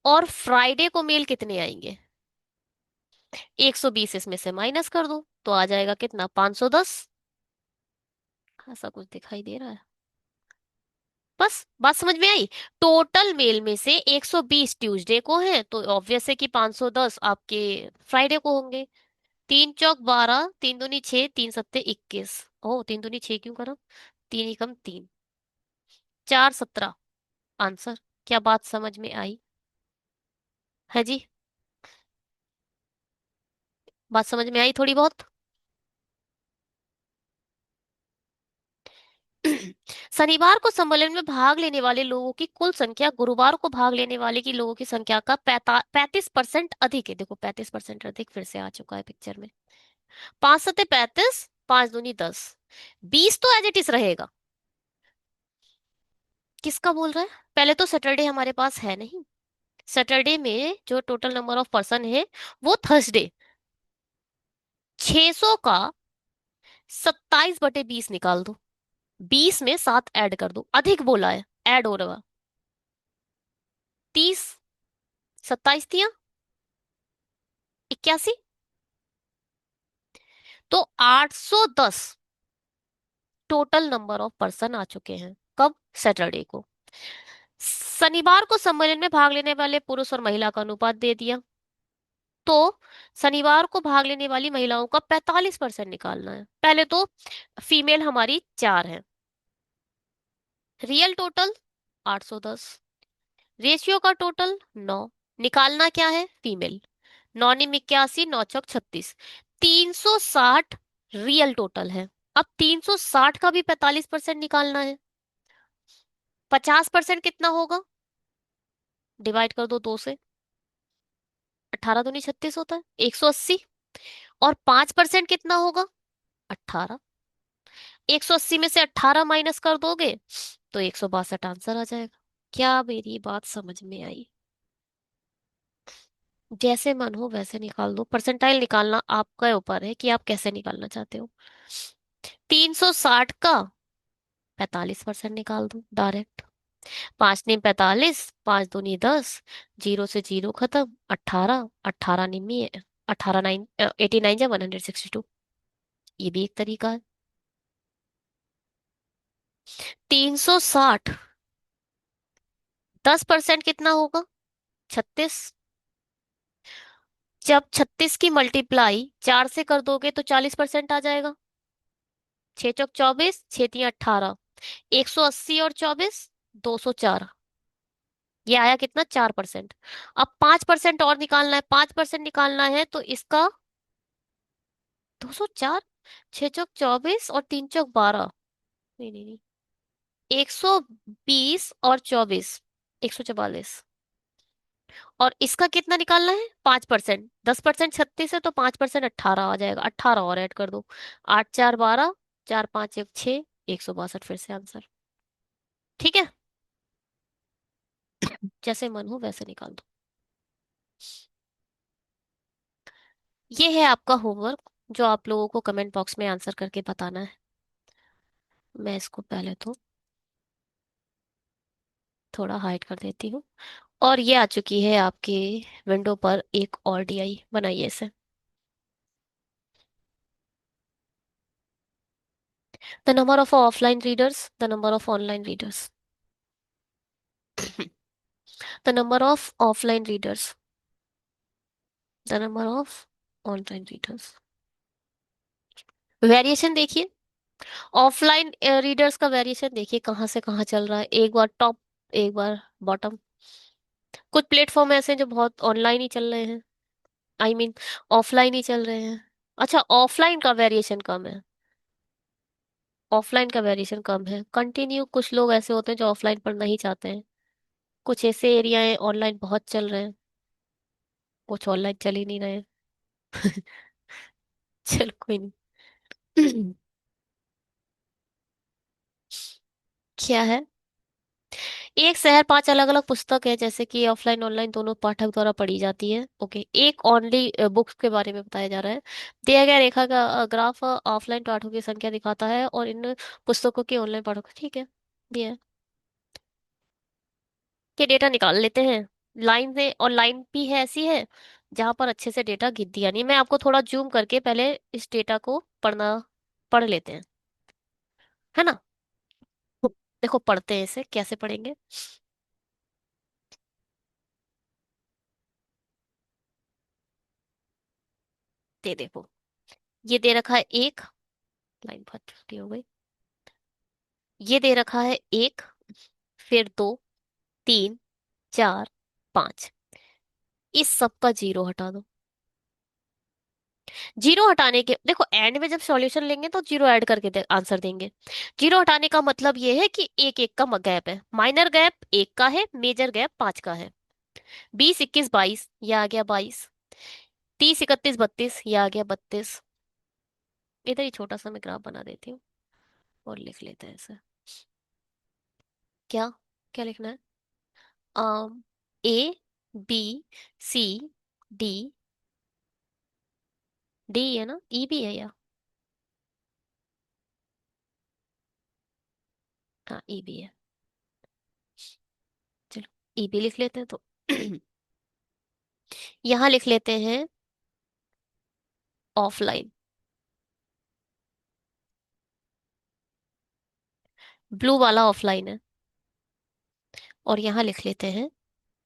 और फ्राइडे को मेल कितने आएंगे? 120 इसमें से माइनस कर दो तो आ जाएगा कितना? 510। ऐसा कुछ दिखाई दे रहा है? बस बात समझ में आई। टोटल मेल में से 120 ट्यूसडे को है, तो ऑब्वियस है कि 510 आपके फ्राइडे को होंगे। 3 चौक 12, 3 दूनी 6, 3 सत्ते 21। ओ 3 दूनी 6 क्यों करा? 3 एकम 3, 4 17 आंसर। क्या बात समझ में आई? है जी? बात समझ में आई थोड़ी बहुत? शनिवार को सम्मेलन में भाग लेने वाले लोगों की कुल संख्या गुरुवार को भाग लेने वाले की लोगों की संख्या का 35% अधिक है। देखो 35% अधिक फिर से आ चुका है पिक्चर में। 5 सत्ते 35, 5 दूनी 10, 20 तो एज इट इज रहेगा। किसका बोल रहा है? पहले तो सैटरडे हमारे पास है नहीं। सैटरडे में जो टोटल नंबर ऑफ पर्सन है वो थर्सडे। 600 का 27/20 निकाल दो। 20 में 7 ऐड कर दो, अधिक बोला है, ऐड हो रहा। 30, 27 तिया 81, तो 810 टोटल नंबर ऑफ पर्सन आ चुके हैं। कब? सैटरडे को। शनिवार को सम्मेलन में भाग लेने वाले पुरुष और महिला का अनुपात दे दिया। तो शनिवार को भाग लेने वाली महिलाओं का 45% निकालना है। पहले तो फीमेल हमारी 4 है। Real total 810। रेशियो का टोटल 9। निकालना क्या है? फीमेल। 9 × 81, 9 × 36, 360 रियल टोटल है। अब 360 का भी 45% निकालना है। 50% कितना होगा? डिवाइड कर दो 2 से। 18 दूनी 36 होता है 180। और 5% कितना होगा? 18। 180 में से 18 माइनस कर दोगे तो 162 आंसर आ जाएगा। क्या मेरी बात समझ में आई? जैसे मन हो वैसे निकाल दो। परसेंटाइल निकालना आपके ऊपर है कि आप कैसे निकालना चाहते हो। 360 का 45% निकाल दो डायरेक्ट। 5 × 45, 5 दूनी 10, जीरो से जीरो खत्म। 18, 18 निमी है। 18 9 89 या 162। ये भी एक तरीका है। 360, 10% कितना होगा? 36। जब 36 की मल्टीप्लाई 4 से कर दोगे तो 40% आ जाएगा। 6 × 24, 6 × 18, 180 और 24, 204। ये आया कितना? 4%। अब 5% और निकालना है। 5% निकालना है तो इसका 204। 6 × 24 और 3 × 12, नहीं नहीं नहीं, 120 और 24, 144। और इसका कितना निकालना है? 5%। 10% 36 है तो 5% 18 आ जाएगा। 18 और ऐड कर दो। 8 4 12, 4 5 1 6, 162 फिर से आंसर। ठीक है? जैसे मन हो वैसे निकाल दो। ये है आपका होमवर्क जो आप लोगों को कमेंट बॉक्स में आंसर करके बताना है। मैं इसको पहले तो थोड़ा हाइड कर देती हूँ। और ये आ चुकी है आपके विंडो पर एक और डीआई। बनाइए इसे। The number of offline readers, the number of online readers. The number of offline readers, the number of online readers. Variation देखिए, ऑफलाइन रीडर्स का वेरिएशन देखिए कहाँ से कहाँ चल रहा है, एक बार टॉप, एक बार बॉटम। कुछ प्लेटफॉर्म ऐसे हैं जो बहुत ऑनलाइन ही चल रहे हैं, आई मीन ऑफलाइन ही चल रहे हैं। अच्छा, ऑफलाइन का वेरिएशन कम है, ऑफलाइन का वेरिएशन कम है कंटिन्यू। कुछ लोग ऐसे होते हैं जो ऑफलाइन पढ़ना ही चाहते हैं, कुछ ऐसे एरिया है ऑनलाइन बहुत चल रहे हैं, कुछ ऑनलाइन चल ही नहीं रहे हैं। चलो कोई नहीं। क्या है? एक शहर पांच अलग अलग पुस्तक है, जैसे कि ऑफलाइन ऑनलाइन दोनों पाठक द्वारा पढ़ी जाती है। ओके, एक ओनली बुक्स के बारे में बताया जा रहा है। दिया गया रेखा का ग्राफ ऑफलाइन पाठकों की संख्या दिखाता है और इन पुस्तकों की ऑनलाइन पाठकों, ठीक है, दिया है। ये डेटा निकाल लेते हैं। लाइन से, और लाइन भी है ऐसी है जहां पर अच्छे से डेटा दिया नहीं। मैं आपको थोड़ा जूम करके पहले इस डेटा को पढ़ लेते हैं, है ना। देखो पढ़ते हैं, इसे कैसे पढ़ेंगे। ये देखो, ये दे रखा है एक, लाइन बहुत छोटी हो गई। ये दे रखा है एक, फिर दो, तीन, चार, पांच। इस सब का जीरो हटा दो। जीरो हटाने के, देखो एंड में जब सॉल्यूशन लेंगे तो जीरो ऐड करके आंसर देंगे। जीरो हटाने का मतलब ये है कि एक एक का गैप है, माइनर गैप एक का है, मेजर गैप पांच का है। 20, 21, 22, ये आ गया 22। 30, 31, 32, ये आ गया 32। इधर ही छोटा सा मैं ग्राफ बना देती हूँ और लिख लेते हैं ऐसे। क्या, क्या लिखना है? ए, बी, सी, डी, डी है ना, ई भी है या? हाँ ई भी है। चलो ई भी लिख लेते हैं तो। यहाँ लिख लेते हैं ऑफलाइन। ब्लू वाला ऑफलाइन है, और यहाँ लिख लेते हैं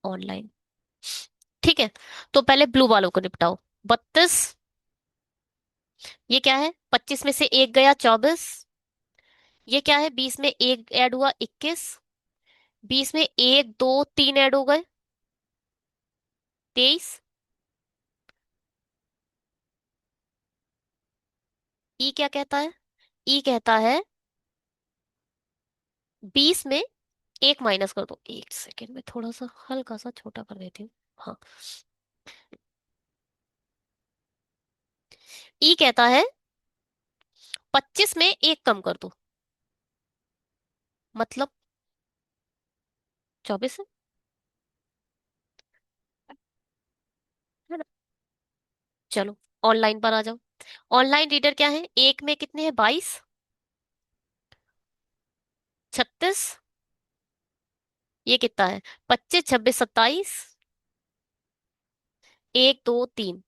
ऑनलाइन। ठीक है, तो पहले ब्लू वालों को निपटाओ। 32, ये क्या है? 25 में से एक गया 24। ये क्या है? 20 में एक ऐड हुआ 21। 20 में एक दो तीन ऐड हो गए 23। ई क्या कहता है? ई कहता है 20 में एक माइनस कर दो। एक सेकेंड में थोड़ा सा हल्का सा छोटा कर देती हूँ। हाँ, ई कहता है 25 में एक कम कर दो, मतलब 24 है ना। चलो ऑनलाइन पर आ जाओ। ऑनलाइन रीडर क्या है? एक में कितने हैं? 22, 36, ये कितना है? 25, 26, 27, एक दो तीन,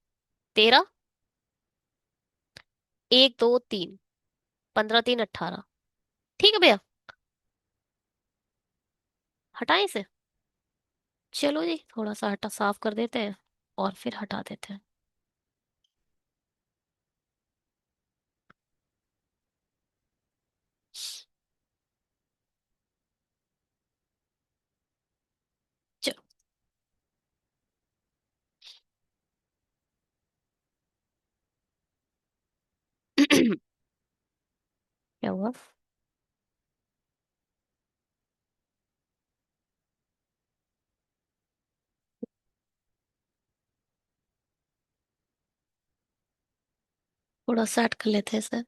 13, एक दो तीन, 15, 3, 18। ठीक है भैया, हटाएं इसे। चलो जी, थोड़ा सा हटा साफ कर देते हैं और फिर हटा देते हैं। चलो। क्या हुआ? थोड़ा सा हट कर लेते हैं इसे।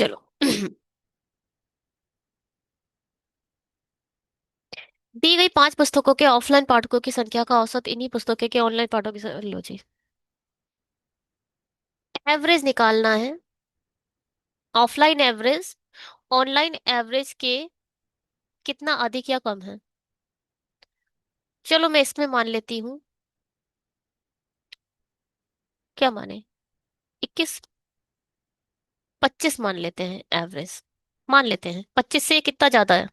चलो। दी गई 5 पुस्तकों के ऑफलाइन पाठकों की संख्या का औसत इन्हीं पुस्तकों के ऑनलाइन पाठकों की लो जी। एवरेज निकालना है। ऑफलाइन एवरेज ऑनलाइन एवरेज के कितना अधिक या कम है। चलो मैं इसमें मान लेती हूँ। क्या माने? 21, 25 मान लेते हैं एवरेज। मान लेते हैं 25 से कितना ज्यादा है?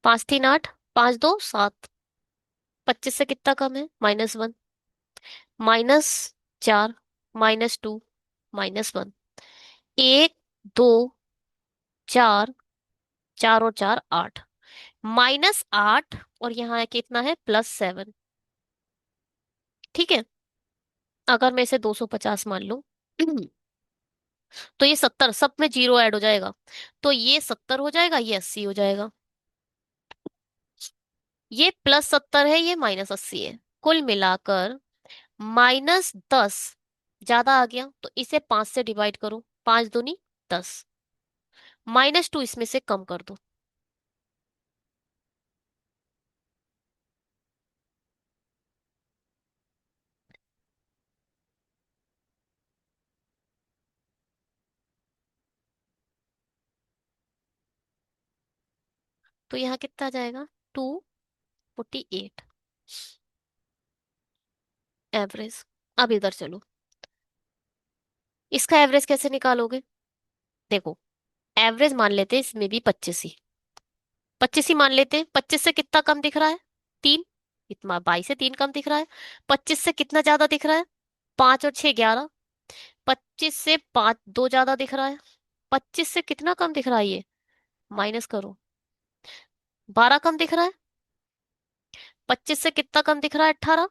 5 3 8, 5 2 7। 25 से कितना कम है? -1, -4, -2, -1। 1 2 4, 4 और 4 8, -8, और यहाँ है कितना है? +7। ठीक है। अगर मैं इसे 250 मान लूं, तो ये 70, सब में जीरो ऐड हो जाएगा। तो ये 70 हो जाएगा, ये 80 हो जाएगा। ये +70 है, ये -80 है। कुल मिलाकर -10 ज्यादा आ गया, तो इसे 5 से डिवाइड करो। 5 दूनी 10। -2 इसमें से कम कर दो। तो यहाँ कितना आ जाएगा? 248 एवरेज। अब इधर चलो। इसका एवरेज कैसे निकालोगे? देखो, एवरेज मान लेते हैं इसमें भी 25 ही। 25 ही मान लेते हैं। 25 से कितना कम दिख रहा है? 3। इतना 22 से 3 कम दिख रहा है। 25 से कितना ज्यादा दिख रहा है? 5 और 6 11। 25 से 5 2 ज्यादा दिख रहा है। 25 से कितना कम दिख रहा है ये? माइनस करो। 12 कम दिख रहा है। 25 से कितना कम दिख रहा है? 18।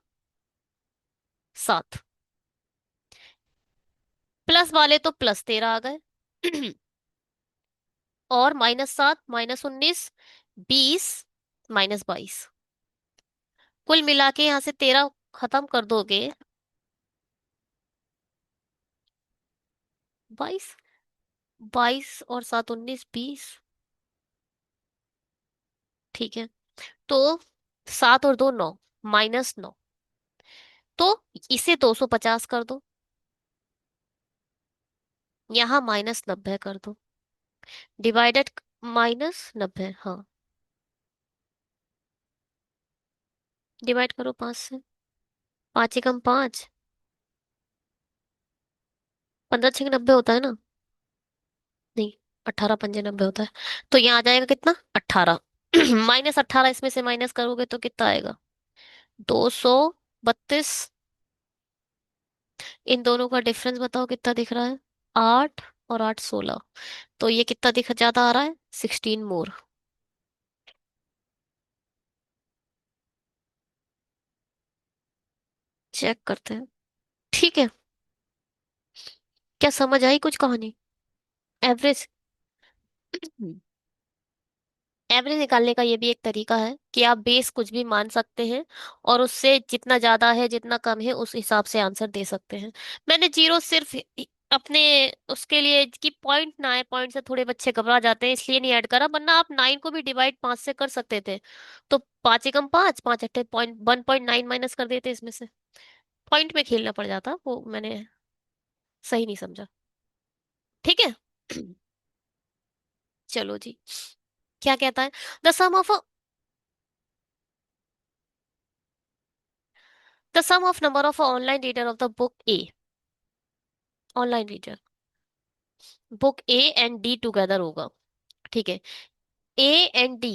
7। प्लस वाले तो +13 आ गए। और -7, -19, 20, -22। कुल मिला के यहाँ से 13 खत्म कर दोगे। 22, 22 और 7 19 20। ठीक है। तो 7 और 2 9, -9। तो इसे 250 कर दो। यहाँ -90 कर दो। डिवाइडेड -90, हाँ। डिवाइड करो 5 से। 5 एकम 5। 15 6 90 होता है ना? नहीं, 18 5 90 होता है। तो यहाँ आ जाएगा कितना? 18। -18 इसमें से माइनस करोगे तो कितना आएगा? 232। इन दोनों का डिफरेंस बताओ कितना दिख रहा है? 8 और 8 16। तो ये कितना दिख ज्यादा आ रहा है? 16 मोर। चेक करते हैं। ठीक है। क्या समझ आई कुछ कहानी? एवरेज। एवरेज निकालने का ये भी एक तरीका है कि आप बेस कुछ भी मान सकते हैं, और उससे जितना ज्यादा है जितना कम है उस हिसाब से आंसर दे सकते हैं। मैंने जीरो सिर्फ अपने उसके लिए कि पॉइंट ना आए, पॉइंट से थोड़े बच्चे घबरा जाते हैं, इसलिए नहीं ऐड करा, वरना आप 9 को भी डिवाइड 5 से कर सकते थे। तो 5 एकम 5, 5 अट्ठे पॉइंट 1.9 माइनस कर देते इसमें से। पॉइंट में खेलना पड़ जाता, वो मैंने सही नहीं समझा। ठीक है। चलो जी। क्या कहता है? The sum of the sum of number of online reader of the book A. Online reader book A and D together होगा। ठीक है। A and D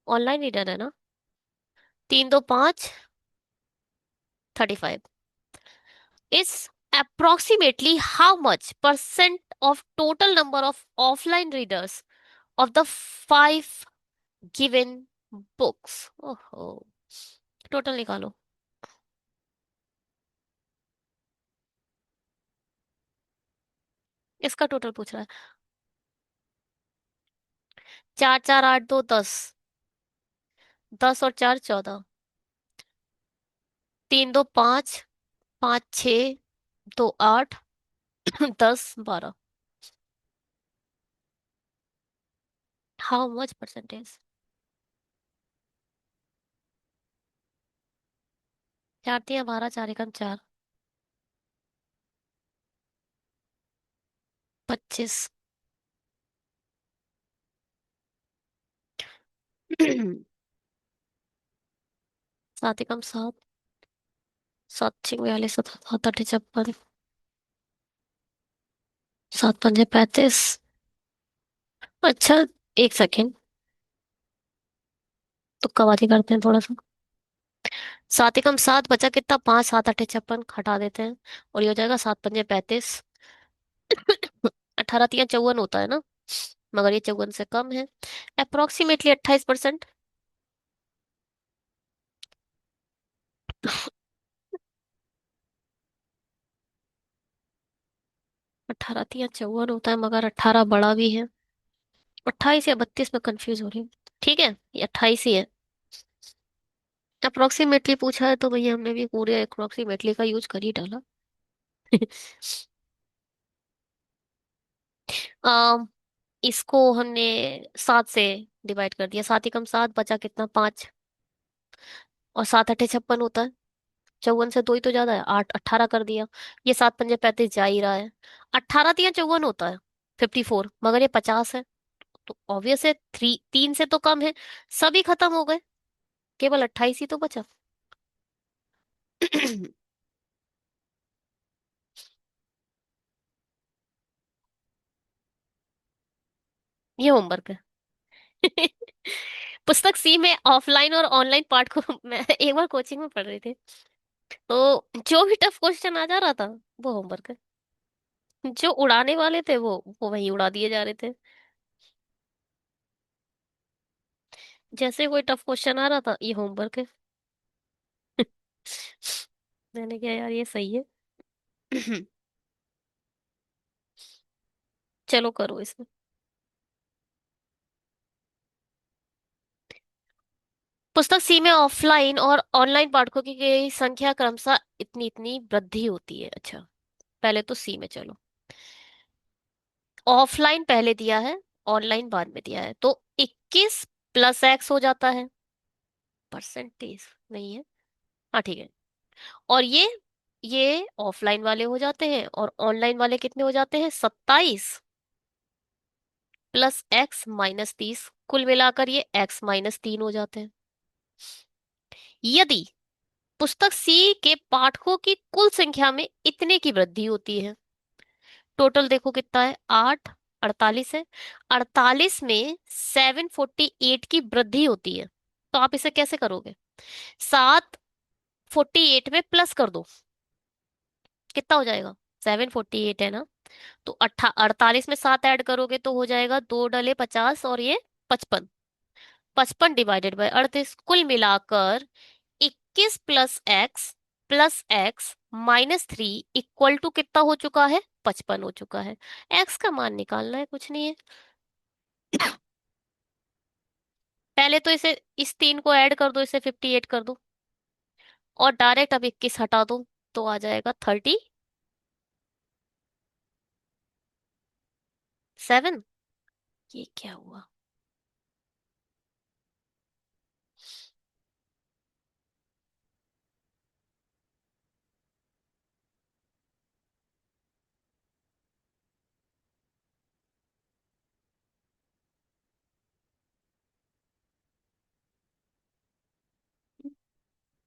online reader है ना? 3 2 5 35 is approximately how much percent of total number of offline readers of the 5 given books? ओहो, total निकालो। इसका total पूछ रहा है। 4 4 8 2 10। 10 और 4 14। 3 2 5, 5 6, 2 8, 10 12। How much percentage? 4 × 3 = 12, 4 × 4 = 25। 7 × 7 = 7 × 6 = 42, 7 × 8 = 56, 7 × 5 = 35। अच्छा, एक सेकेंड, तुक्काबाजी करते हैं थोड़ा सा। 7 × 7 बचा कितना? 5, 7 × 8 = 56, हटा देते हैं। और ये हो जाएगा 7 × 5 = 35। 18 × 3 = 54 होता है ना, मगर ये 54 से कम है। अप्रोक्सीमेटली 28%। 18 × 3 = 54 होता है, मगर 18 बड़ा भी है। 28 या 32 में कंफ्यूज हो रही हूँ। ठीक है, ये 28 ही है। अप्रोक्सीमेटली पूछा है तो भैया हमने भी पूरे अप्रोक्सीमेटली का यूज कर ही डाला। आ, इसको हमने 7 से डिवाइड कर दिया। 7 × 7 बचा कितना? 5। और 7 × 8 = 56 होता है। 54 से 2 ही तो ज्यादा है, 8, 18 कर दिया। ये 7 × 5 = 35 जा ही रहा है। 18 × 3 = 54 होता है, 54, मगर ये 50 है। तो ऑब्वियस है, 3 से तो कम है। सभी खत्म हो गए, केवल 28 ही तो बचा। ये होमवर्क है। पुस्तक सी में ऑफलाइन और ऑनलाइन पार्ट को मैं एक बार कोचिंग में पढ़ रही थी, तो जो भी टफ क्वेश्चन आ जा रहा था वो होमवर्क है। जो उड़ाने वाले थे वो वही उड़ा दिए जा रहे थे। जैसे कोई टफ क्वेश्चन आ रहा था, ये होमवर्क है। मैंने कहा यार ये सही है। चलो करो इसमें। पुस्तक सी में ऑफलाइन और ऑनलाइन पाठकों की संख्या क्रमशः इतनी इतनी वृद्धि होती है। अच्छा, पहले तो सी में चलो। ऑफलाइन पहले दिया है, ऑनलाइन बाद में दिया है, तो 21 + x हो जाता है। परसेंटेज नहीं है। हाँ ठीक है। और ये ऑफलाइन वाले हो जाते हैं, और ऑनलाइन वाले कितने हो जाते हैं? 27 + x - 30, कुल मिलाकर ये x - 3 हो जाते हैं। यदि पुस्तक सी के पाठकों की कुल संख्या में इतने की वृद्धि होती है, टोटल देखो कितना है? 8, 48 है। 48 में 748 की वृद्धि होती है। तो आप इसे कैसे करोगे? 748 में प्लस कर दो, कितना हो जाएगा? 748 है ना, तो 48 में 7 ऐड करोगे तो हो जाएगा 2 × 50, और ये 55। 55 ÷ 38, कुल मिलाकर 21 + x + x - 3 = कितना हो चुका है? 55 हो चुका है। x का मान निकालना है, कुछ नहीं है। पहले तो इसे, इस 3 को ऐड कर दो, इसे 58 कर दो, और डायरेक्ट अब 21 हटा दो, तो आ जाएगा 37। ये क्या हुआ?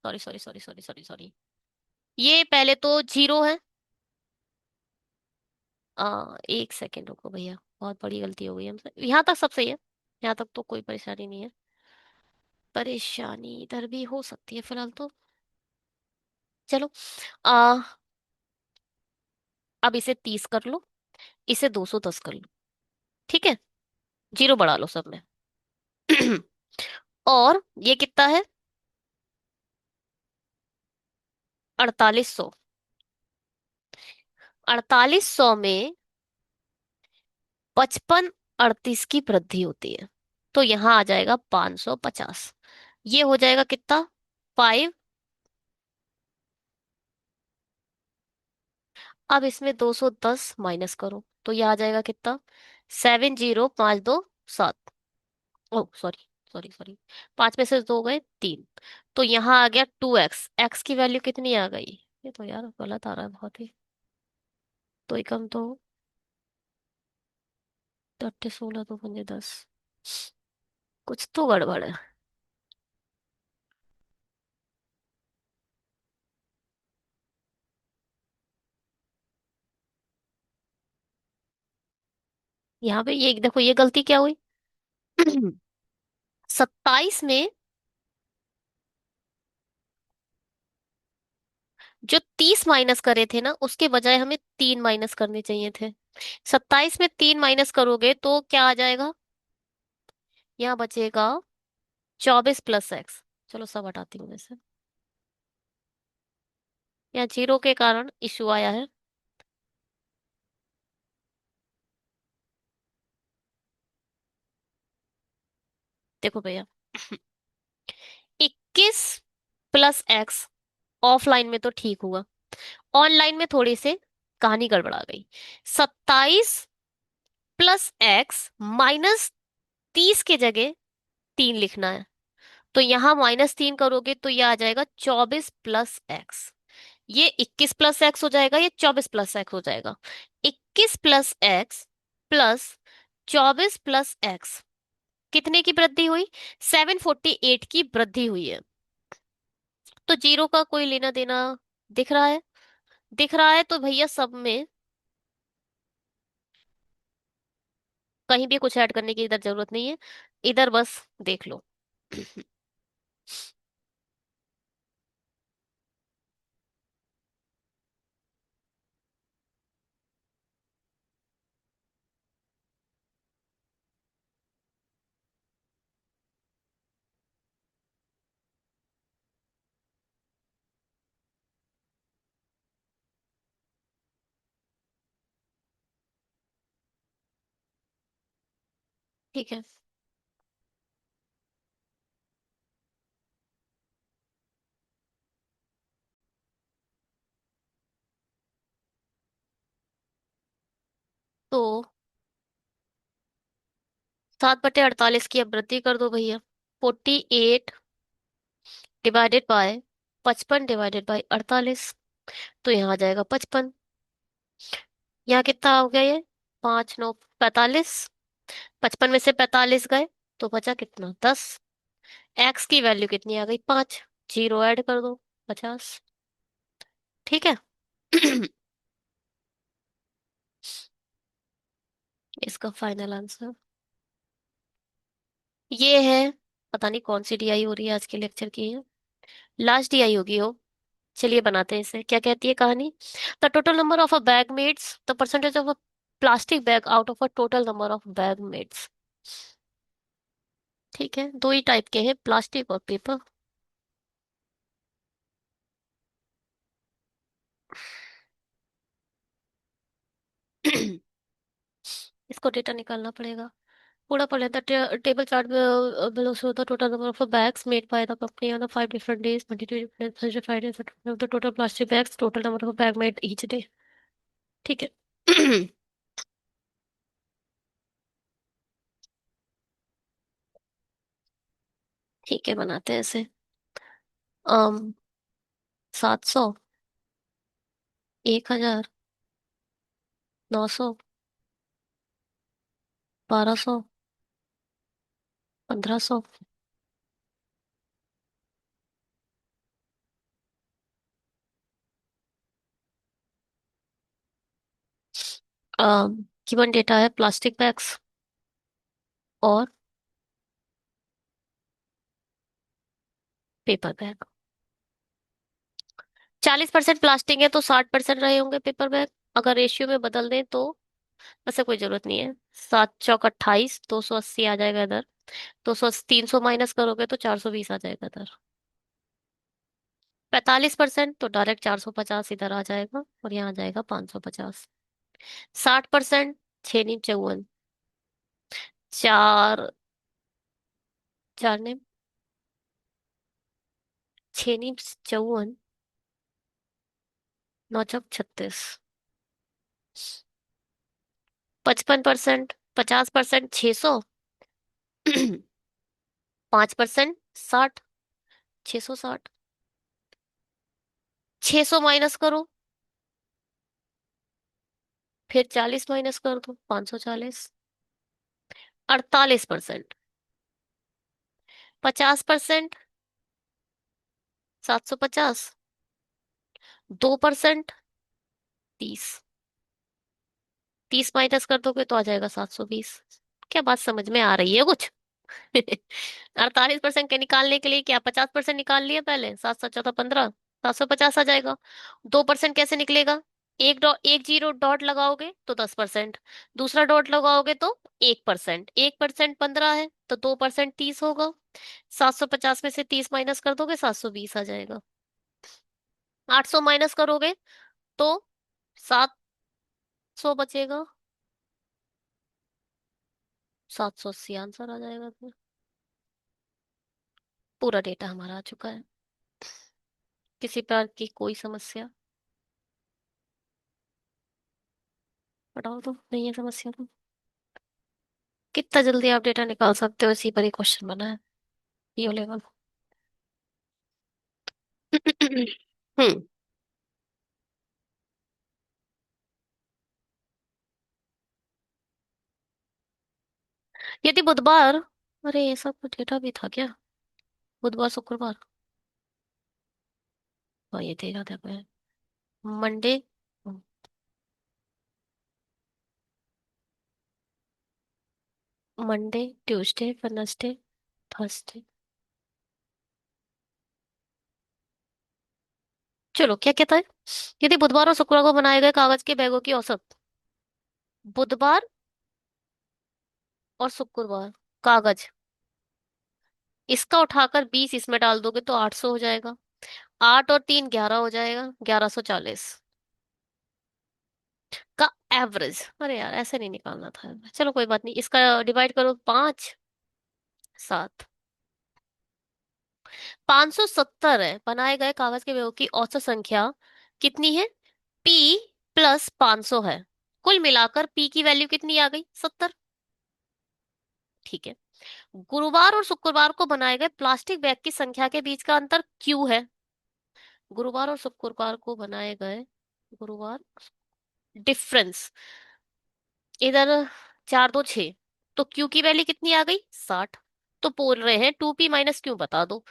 Sorry sorry sorry sorry sorry sorry. ये पहले तो 0 है। एक सेकेंड रुको भैया, बहुत बड़ी गलती हो गई हमसे। यहाँ तक सब सही है, यहाँ तक तो कोई परेशानी नहीं है। परेशानी इधर भी हो सकती है फिलहाल तो। चलो, आ अब इसे 30 कर लो, इसे 210 कर लो। ठीक है, 0 बढ़ा लो सब में। और ये कितना है? 4800। 4800 में 55 38 की वृद्धि होती है, तो यहाँ आ जाएगा 550। ये हो जाएगा कितना? 5। अब इसमें 210 माइनस करो, तो यह आ जाएगा कितना? 7052 7। ओ सॉरी, सॉरी सॉरी, 5 में से 2 गए 3। तो यहाँ आ गया 2x, x की वैल्यू कितनी आ गई? ये तो यार गलत आ रहा है बहुत ही। तो ही कम तो, तो 8 16 2 5 10, कुछ तो गड़बड़ है। यहाँ पे ये देखो, ये गलती क्या हुई? 27 में जो 30 माइनस करे थे ना, उसके बजाय हमें 3 माइनस करने चाहिए थे। 27 में 3 माइनस करोगे तो क्या आ जाएगा? यहाँ बचेगा 24 + x। चलो सब हटाती हूँ वैसे, यहाँ जीरो के कारण इशू आया है। देखो भैया, 21 + x ऑफलाइन में तो ठीक हुआ, ऑनलाइन में थोड़ी से कहानी गड़बड़ा गई। 27 + x -30 के जगह 3 लिखना है। तो यहाँ -3 करोगे तो यह आ जाएगा 24 + x। ये 21 + x हो जाएगा, ये 24 + x हो जाएगा। 21 + x प्लस 24 + x कितने की वृद्धि हुई? 748 की वृद्धि हुई है। तो जीरो का कोई लेना देना दिख रहा है? दिख रहा है तो भैया सब में कहीं भी कुछ ऐड करने की इधर जरूरत नहीं है, इधर बस देख लो। ठीक है, तो 7/48 की अब वृद्धि कर दो भैया। 48/55 तो यहाँ आ जाएगा 55। यहाँ कितना हो गया ये? 5 9 45, 55 में से 45 गए तो बचा कितना? 10। एक्स की वैल्यू कितनी आ गई? 5। जीरो ऐड कर दो, 50। ठीक है। इसका फाइनल आंसर ये है। पता नहीं कौन सी डीआई हो रही है आज के लेक्चर की है, लास्ट डीआई होगी हो। चलिए बनाते हैं इसे। क्या कहती है कहानी? The total number of a bag mates, the percentage of a plastic bag out of a total number of bag mates. ठीक है, दो ही टाइप के हैं, प्लास्टिक और पेपर। इसको डेटा निकालना पड़ेगा। पूरा पढ़ लेता। Table chart below show the total number of bags made by the company on the 5 different days, 22 different Thursday, Friday, Saturday of the total plastic bags, total number of bag made each day। ठीक है। ठीक है, बनाते हैं इसे। 700, 1000, 900, 1200, 1500। Given data है plastic bags और paper bag. 40% plastic है तो 60% रहे होंगे पेपर बैग। अगर रेशियो में बदल दें तो वैसे कोई जरूरत नहीं है। 7 चौक 28, 280 आ जाएगा इधर। 300 माइनस करोगे तो 420 आ जाएगा इधर। 45% तो डायरेक्ट 450 इधर आ जाएगा और यहाँ आ जाएगा 550। 60%, 6 नी 54, चार, 4 ने 6 नी 54, 9 चौक 36। 55%, 50%, 600। 5%, 60, 660। 600 माइनस करो, फिर 40 माइनस कर दो, 540। 48%। 50%, 750। 2%, 30। 30 माइनस कर दोगे तो आ जाएगा 720। क्या बात समझ में आ रही है कुछ? 48% के निकालने के लिए क्या 50% निकाल लिया पहले? 7 7 14 15, 750 आ जाएगा। 2% कैसे निकलेगा? एक डॉट, एक जीरो डॉट लगाओगे तो 10%, दूसरा डॉट लगाओगे तो 1%। 1% 15 है तो 2% 30 होगा। 750 में से 30 माइनस कर दोगे 720 आ जाएगा। 800 माइनस करोगे तो 700 बचेगा। 780 आंसर आ जाएगा तुम्हें। पूरा डेटा हमारा आ चुका है। किसी प्रकार की कोई समस्या? बताओ तो, नहीं है समस्या तो? कितना जल्दी आप डेटा निकाल सकते हो, इसी पर ही क्वेश्चन बना है। यो लेवल। हम्म। यदि बुधवार, अरे ये सब कुछ डेटा भी था क्या? बुधवार शुक्रवार, हाँ ये देखा था मैं। Monday, Monday, Tuesday, Wednesday, Thursday. चलो क्या कहता है? यदि बुधवार और शुक्रवार को बनाए गए कागज के बैगों की औसत, बुधवार और शुक्रवार, कागज, इसका उठाकर 20 इसमें डाल दोगे तो 800 हो जाएगा। 8 और 3 11 हो जाएगा, 1140 का एवरेज। अरे यार ऐसे नहीं निकालना था। चलो कोई बात नहीं, इसका डिवाइड करो 5, 7। 570 है बनाए गए कागज के बैगों की औसत संख्या कितनी है? P प्लस 500 है। कुल मिलाकर P की वैल्यू कितनी आ गई? 70। ठीक है। गुरुवार और शुक्रवार को बनाए गए प्लास्टिक बैग की संख्या के बीच का अंतर Q है। गुरुवार और शुक्रवार को बनाए गए, गुरुवार, डिफरेंस, इधर 4 2 6, तो Q की वैल्यू कितनी आ गई? 60। तो बोल रहे हैं 2P माइनस Q बता दो।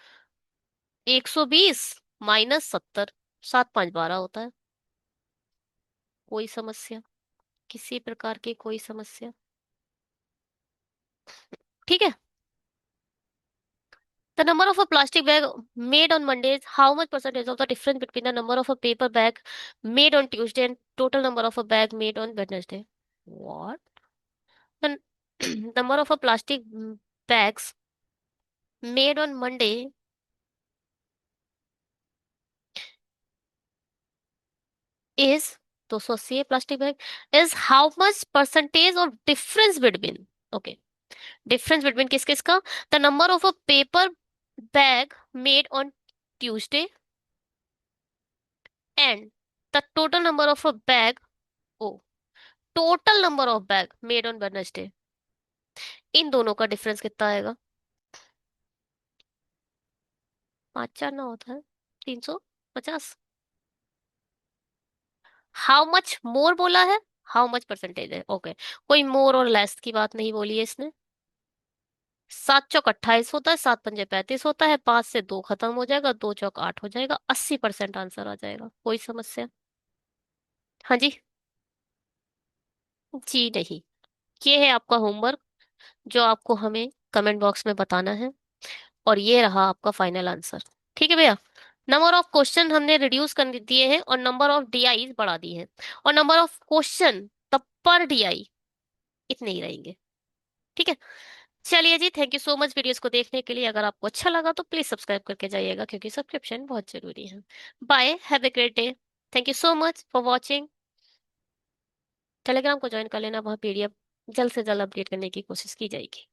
120 - 70, 7 5 12 होता है। कोई समस्या? किसी प्रकार की कोई समस्या? ठीक है। The number of a plastic bag made on Monday is how much percentage of the difference between the number of a paper bag made on Tuesday and total number of a bag made on Wednesday? What? The number of a plastic bags made on Monday is 280 plastic bag is how much percentage of difference between, okay, difference between किस किस का? The number of a paper bag made on Tuesday and the total number of a bag, oh, total number of bag made on Wednesday, इन दोनों का difference कितना आएगा? 5 4 9 होता है, 350। How much more बोला है, हाउ मच परसेंटेज है, okay. कोई मोर और लेस की बात नहीं बोली है इसने। 7 चौक 28 होता है, 7 पंजे 35 होता है, 5 से 2 खत्म हो जाएगा, 2 चौक 8 हो जाएगा, 80% आंसर आ जाएगा। कोई समस्या? हाँ जी। जी नहीं, ये है आपका होमवर्क जो आपको हमें कमेंट बॉक्स में बताना है, और ये रहा आपका फाइनल आंसर। ठीक है भैया। नंबर ऑफ क्वेश्चन हमने रिड्यूस कर दिए हैं और नंबर ऑफ डीआई बढ़ा दिए हैं, और नंबर ऑफ क्वेश्चन तब पर डीआई इतने ही रहेंगे। ठीक है। चलिए जी, thank you so much videos को देखने के लिए। अगर आपको अच्छा लगा तो प्लीज सब्सक्राइब करके जाइएगा, क्योंकि सब्सक्रिप्शन बहुत जरूरी है। Bye, have a great day. Thank you so much for watching. Telegram को ज्वाइन कर लेना, वहाँ पीडीएफ जल्द से जल्द अपडेट करने की कोशिश की जाएगी।